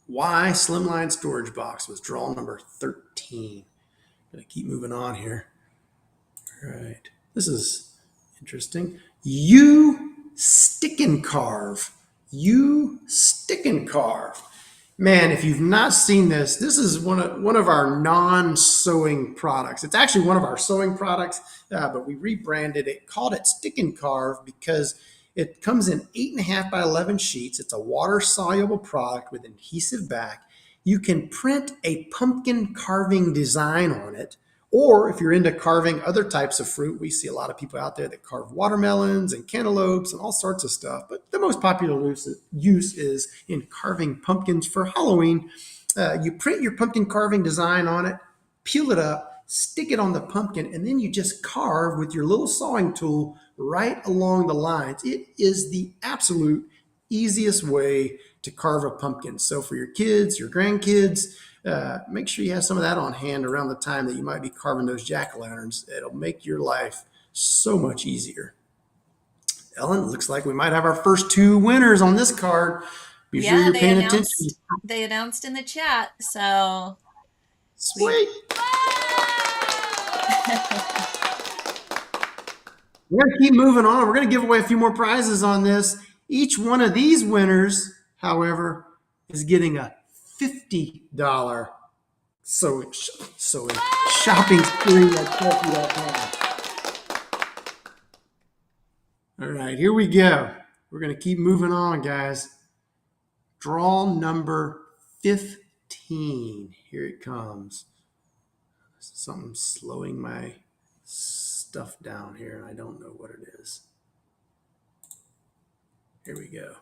Y Slimline Storage Box was draw number 13. Gonna keep moving on here. All right, this is interesting. You Stick and Carve. You Stick and Carve. Man, if you've not seen this, this is one of our non-sewing products. It's actually one of our sewing products, but we rebranded it, called it Stick and Carve because it comes in 8.5 by 11 sheets. It's a water-soluble product with adhesive back. You can print a pumpkin carving design on it, or if you're into carving other types of fruit, we see a lot of people out there that carve watermelons and cantaloupes and all sorts of stuff. But the most popular use is in carving pumpkins for Halloween. You print your pumpkin carving design on it, peel it up, stick it on the pumpkin, and then you just carve with your little sawing tool right along the lines. It is the absolute easiest way to carve a pumpkin. So for your kids, your grandkids, make sure you have some of that on hand around the time that you might be carving those jack-o'-lanterns. It'll make your life so much easier. Ellen, looks like we might have our first 2 winners on this card. Be sure you're paying attention. They announced in the chat, so sweet. We're going to keep moving on. We're going to give away a few more prizes on this. Each one of these winners, however, is getting a $50 sewing shopping spree at Sulky.com. All right, here we go. We're going to keep moving on, guys. Draw number 15. Here it comes. Something slowing my stuff down here, and I don't know what it is. Here we go.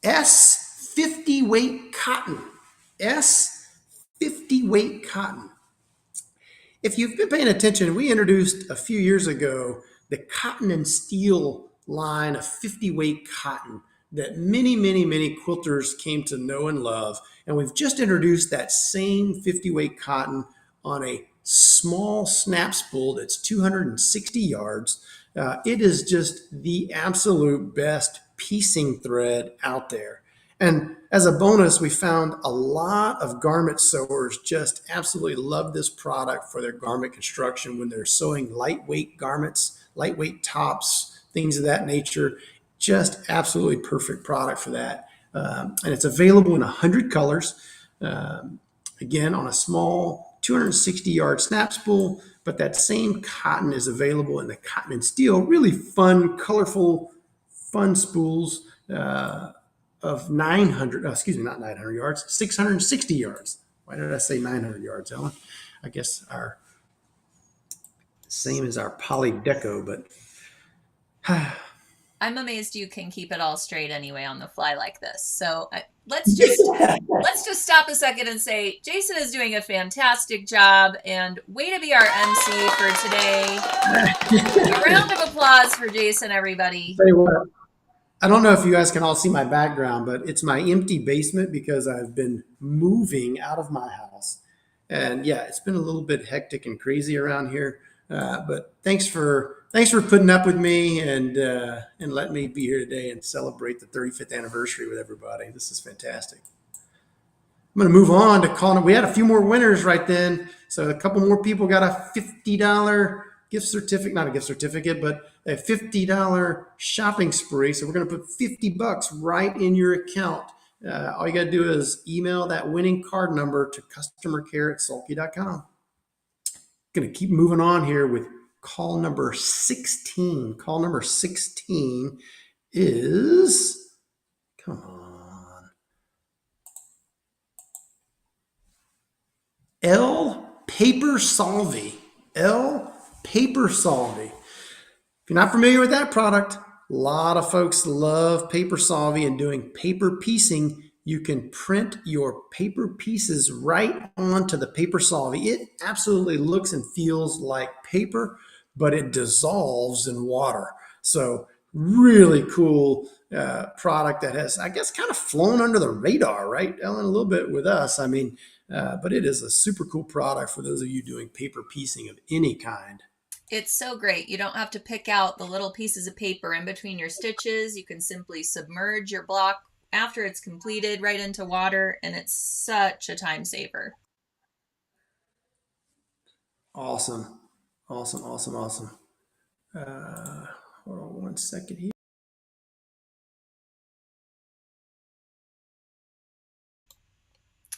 S50 weight cotton. S50 weight cotton. If you've been paying attention, we introduced a few years ago the cotton and steel line of 50 weight cotton that many quilters came to know and love. And we've just introduced that same 50 weight cotton on a small snap spool that's 260 yards. It is just the absolute best piecing thread out there. And as a bonus, we found a lot of garment sewers just absolutely love this product for their garment construction when they're sewing lightweight garments, lightweight tops, things of that nature. Just absolutely perfect product for that. And it's available in 100 colors. Again, on a small 260 yard snap spool, but that same cotton is available in the cotton and steel, really fun, colorful, fun spools. Of 900, excuse me, not 900 yards, 660 yards. Why did I say 900 yards, Ellen? I guess our same as our poly deco, but I'm amazed you can keep it all straight anyway on the fly like this. So let's just stop a second and say Jason is doing a fantastic job, and way to be our MC for today. A round of applause for Jason, everybody. Say what? I don't know if you guys can all see my background, but it's my empty basement because I've been moving out of my house. And yeah, it's been a little bit hectic and crazy around here. But thanks for putting up with me and letting me be here today and celebrate the 35th anniversary with everybody. This is fantastic. I'm going to move on to calling it. We had a few more winners right then. So a couple more people got a $50 gift certificate, not a gift certificate, but a $50 shopping spree. So we're going to put $50 right in your account. All you got to do is email that winning card number to customercare@sulky.com. Going to keep moving on here with call number 16. Call number 16 is, come on, L Paper Solvy. L Paper Solvy. If you're not familiar with that product, a lot of folks love paper solvy and doing paper piecing. You can print your paper pieces right onto the paper solvy. It absolutely looks and feels like paper, but it dissolves in water. So really cool product that has, I guess, kind of flown under the radar, right, Ellen, a little bit with us. I mean, but it is a super cool product for those of you doing paper piecing of any kind. It's so great. You don't have to pick out the little pieces of paper in between your stitches. You can simply submerge your block after it's completed right into water, and it's such a time saver. Awesome. Awesome. Hold on one second here.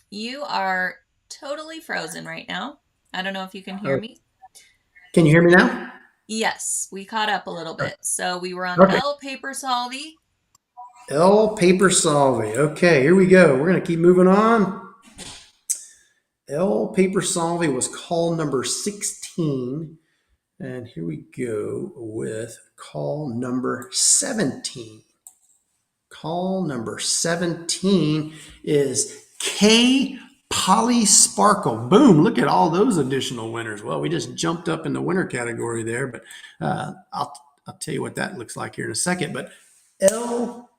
You are totally frozen right now. I don't know if you can hear me. Can you hear me now? Yes, we caught up a little bit. So we were on Okay. L Paper Solvy. L Paper Solvy. Okay, here we go. We're going to keep moving on. L Paper Solvy was call number 16. And here we go with call number 17. Call number 17 is K Poly Sparkle. Boom, look at all those additional winners. Well, we just jumped up in the winner category there, but I'll tell you what that looks like here in a second. But L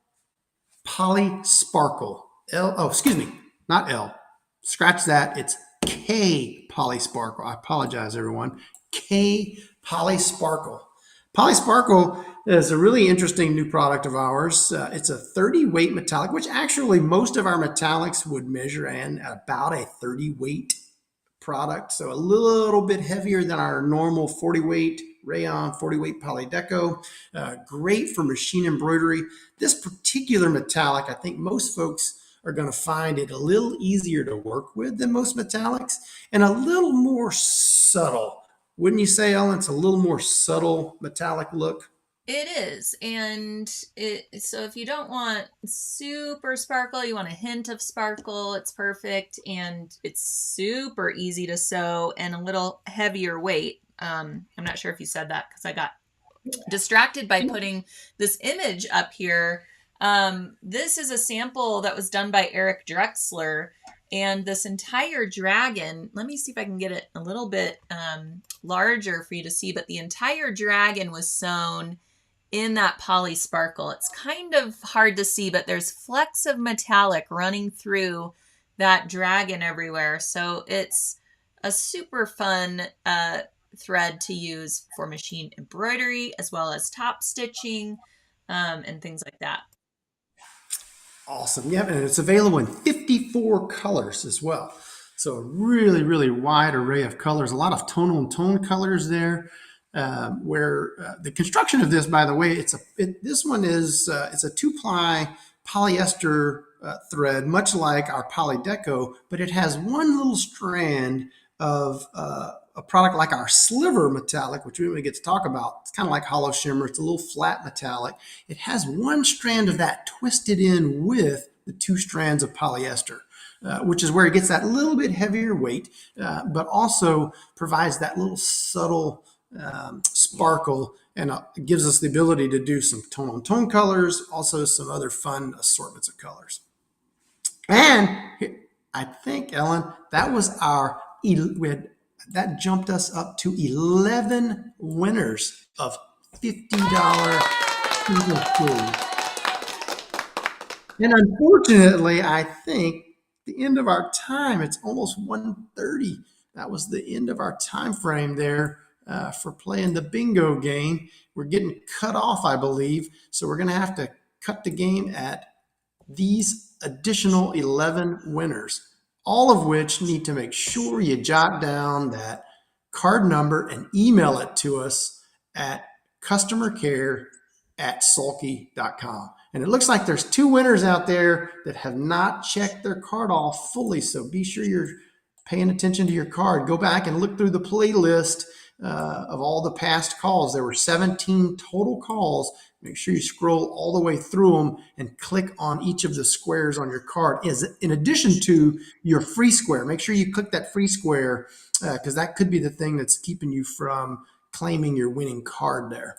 Poly Sparkle. Excuse me, not L. Scratch that. It's K Poly Sparkle. I apologize, everyone. K Poly Sparkle. Poly Sparkle is a really interesting new product of ours. It's a 30 weight metallic, which actually most of our metallics would measure in at about a 30 weight product. So a little bit heavier than our normal 40 weight rayon, 40 weight polydeco. Great for machine embroidery. This particular metallic, I think most folks are going to find it a little easier to work with than most metallics and a little more subtle. Wouldn't you say, Ellen? It's a little more subtle metallic look. It is. And so if you don't want super sparkle, you want a hint of sparkle, it's perfect. And it's super easy to sew and a little heavier weight. I'm not sure if you said that because I got distracted by putting this image up here. This is a sample that was done by Eric Drexler. And this entire dragon, let me see if I can get it a little bit larger for you to see, but the entire dragon was sewn in that poly sparkle. It's kind of hard to see, but there's flecks of metallic running through that dragon everywhere. So it's a super fun thread to use for machine embroidery as well as top stitching and things like that. Awesome. Yeah, and it's available in 54 colors as well. So a really, really wide array of colors, a lot of tonal and tone colors there. Where the construction of this, by the way, this one is it's a 2-ply polyester thread, much like our Polydeco, but it has one little strand of a product like our sliver metallic, which we really get to talk about. It's kind of like hollow shimmer. It's a little flat metallic. It has one strand of that twisted in with the 2 strands of polyester. Which is where it gets that little bit heavier weight, but also provides that little subtle sparkle, and gives us the ability to do some tone on tone colors, also some other fun assortments of colors. And I think, Ellen, that was that jumped us up to 11 winners of $50 food. And unfortunately, I think the end of our time, it's almost 1:30. That was the end of our time frame there for playing the bingo game. We're getting cut off, I believe. So we're going to have to cut the game at these additional 11 winners, all of which need to make sure you jot down that card number and email it to us at customercare@sulky.com. And it looks like there's 2 winners out there that have not checked their card off fully. So be sure you're paying attention to your card. Go back and look through the playlist of all the past calls. There were 17 total calls. Make sure you scroll all the way through them and click on each of the squares on your card. In addition to your free square, make sure you click that free square because that could be the thing that's keeping you from claiming your winning card there.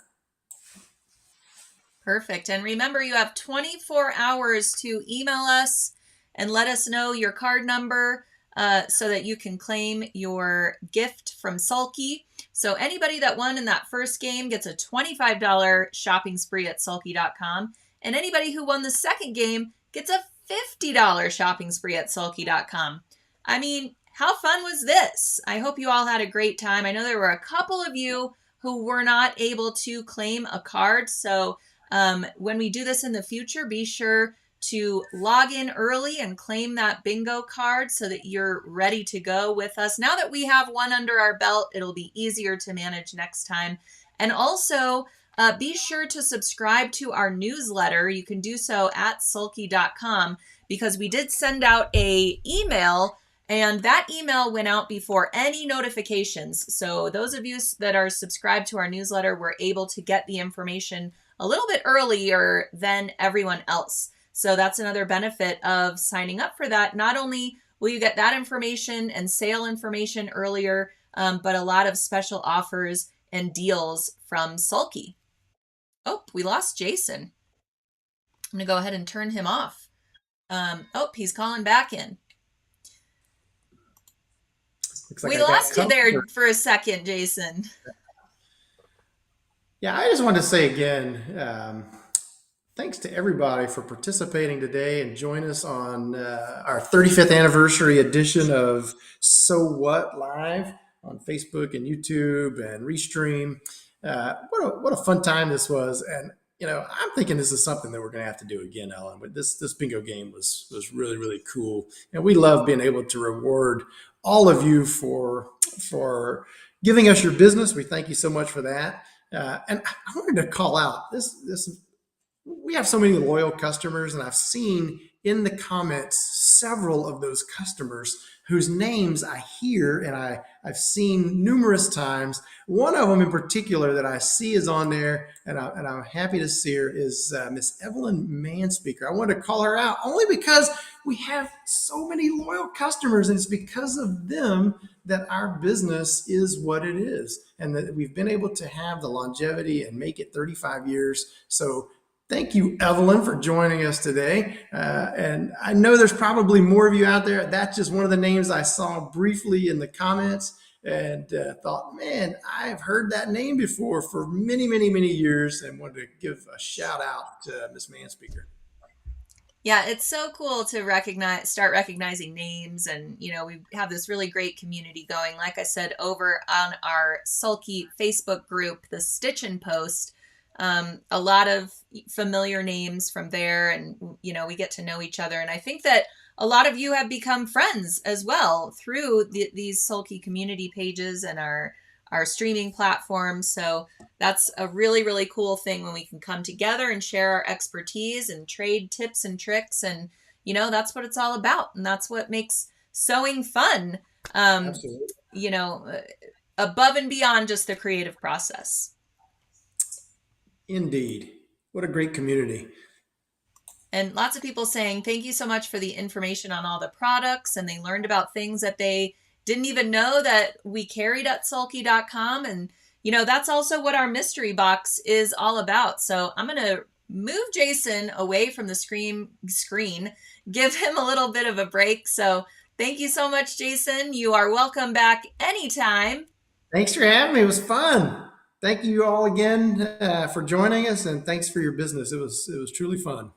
Perfect. And remember, you have 24 hours to email us and let us know your card number so that you can claim your gift from Sulky. So anybody that won in that first game gets a $25 shopping spree at sulky.com. And anybody who won the second game gets a $50 shopping spree at sulky.com. I mean, how fun was this? I hope you all had a great time. I know there were a couple of you who were not able to claim a card. So when we do this in the future, be sure to log in early and claim that bingo card so that you're ready to go with us. Now that we have one under our belt, it'll be easier to manage next time. And also, be sure to subscribe to our newsletter. You can do so at sulky.com because we did send out an email, and that email went out before any notifications. So those of you that are subscribed to our newsletter were able to get the information a little bit earlier than everyone else. So that's another benefit of signing up for that. Not only will you get that information and sale information earlier, but a lot of special offers and deals from Sulky. Oh, we lost Jason. I'm going to go ahead and turn him off. He's calling back in. Like we lost you there for a second, Jason. Yeah, I just wanted to say again, thanks to everybody for participating today and join us on our 35th anniversary edition of So What Live on Facebook and YouTube and Restream. What a fun time this was. And, I'm thinking this is something that we're going to have to do again, Ellen. But this bingo game was really, really cool. And we love being able to reward all of you for giving us your business. We thank you so much for that. And I wanted to call out this. We have so many loyal customers, and I've seen in the comments several of those customers whose names I hear and I've seen numerous times. One of them in particular that I see is on there, and I'm happy to see her, is Miss Evelyn Manspeaker. I wanted to call her out only because we have so many loyal customers, and it's because of them that our business is what it is, and that we've been able to have the longevity and make it 35 years. So thank you, Evelyn, for joining us today. And I know there's probably more of you out there. That's just one of the names I saw briefly in the comments, and thought, man, I've heard that name before for many, many, many years, and wanted to give a shout out to Miss Manspeaker. Yeah, it's so cool to start recognizing names, and we have this really great community going. Like I said, over on our Sulky Facebook group, the Stitch and Post, a lot of familiar names from there, and we get to know each other. And I think that a lot of you have become friends as well through these Sulky community pages and our streaming platforms. So that's a really, really cool thing when we can come together and share our expertise and trade tips and tricks. And, that's what it's all about. And that's what makes sewing fun, Absolutely. you know, uh, above and beyond just the creative process. Indeed. What a great community. And lots of people saying, thank you so much for the information on all the products. And they learned about things that they didn't even know that we carried at sulky.com. And, that's also what our mystery box is all about. So I'm going to move Jason away from the screen, give him a little bit of a break. So thank you so much, Jason. You are welcome back anytime. Thanks for having me. It was fun. Thank you all again for joining us, and thanks for your business. It was truly fun.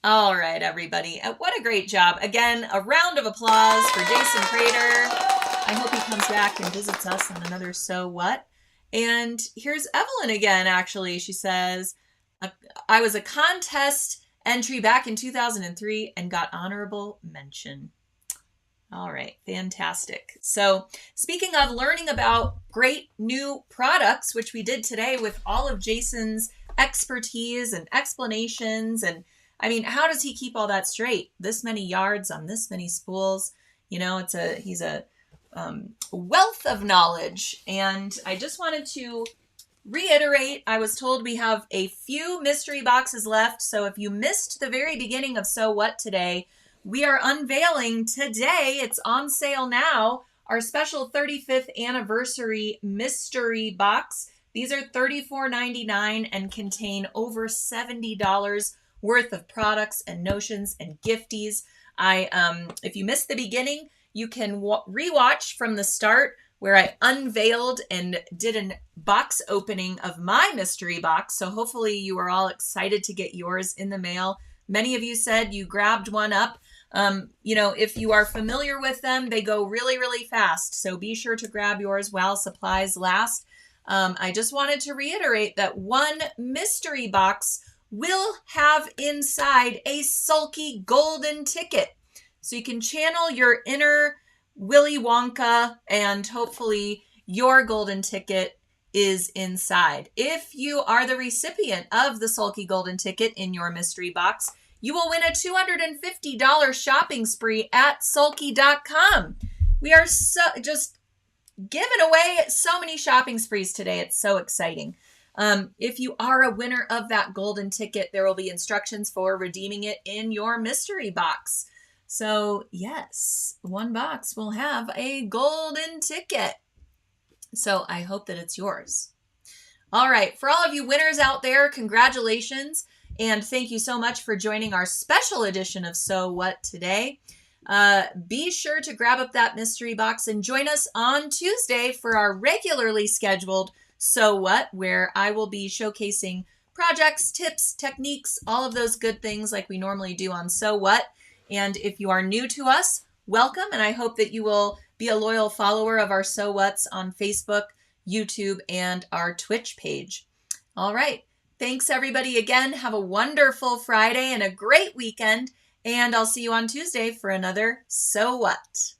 All right, everybody. What a great job. Again, a round of applause for Jason Prater. I hope he comes back and visits us on another So What. And here's Evelyn again, actually. She says, I was a contest entry back in 2003 and got honorable mention. All right, fantastic. So speaking of learning about great new products, which we did today with all of Jason's expertise and explanations, and I mean, how does he keep all that straight? This many yards on this many spools. He's a wealth of knowledge. And I just wanted to reiterate, I was told we have a few mystery boxes left. So if you missed the very beginning of So What today, we are unveiling today. It's on sale now. Our special 35th anniversary mystery box. These are $34.99 and contain over $70 worth of products and notions and gifties. If you missed the beginning, you can rewatch from the start where I unveiled and did a box opening of my mystery box. So hopefully you are all excited to get yours in the mail. Many of you said you grabbed one up. If you are familiar with them, they go really, really fast. So be sure to grab yours while supplies last. I just wanted to reiterate that one mystery box will have inside a Sulky golden ticket. So you can channel your inner Willy Wonka, and hopefully your golden ticket is inside. If you are the recipient of the Sulky golden ticket in your mystery box, you will win a $250 shopping spree at sulky.com. We are just giving away so many shopping sprees today. It's so exciting. If you are a winner of that golden ticket, there will be instructions for redeeming it in your mystery box. So yes, one box will have a golden ticket. So I hope that it's yours. All right, for all of you winners out there, congratulations. And thank you so much for joining our special edition of So What today. Be sure to grab up that mystery box and join us on Tuesday for our regularly scheduled So What, where I will be showcasing projects, tips, techniques, all of those good things like we normally do on So What. And if you are new to us, welcome. And I hope that you will be a loyal follower of our So What's on Facebook, YouTube, and our Twitch page. All right. Thanks, everybody. Again, have a wonderful Friday and a great weekend. And I'll see you on Tuesday for another So What.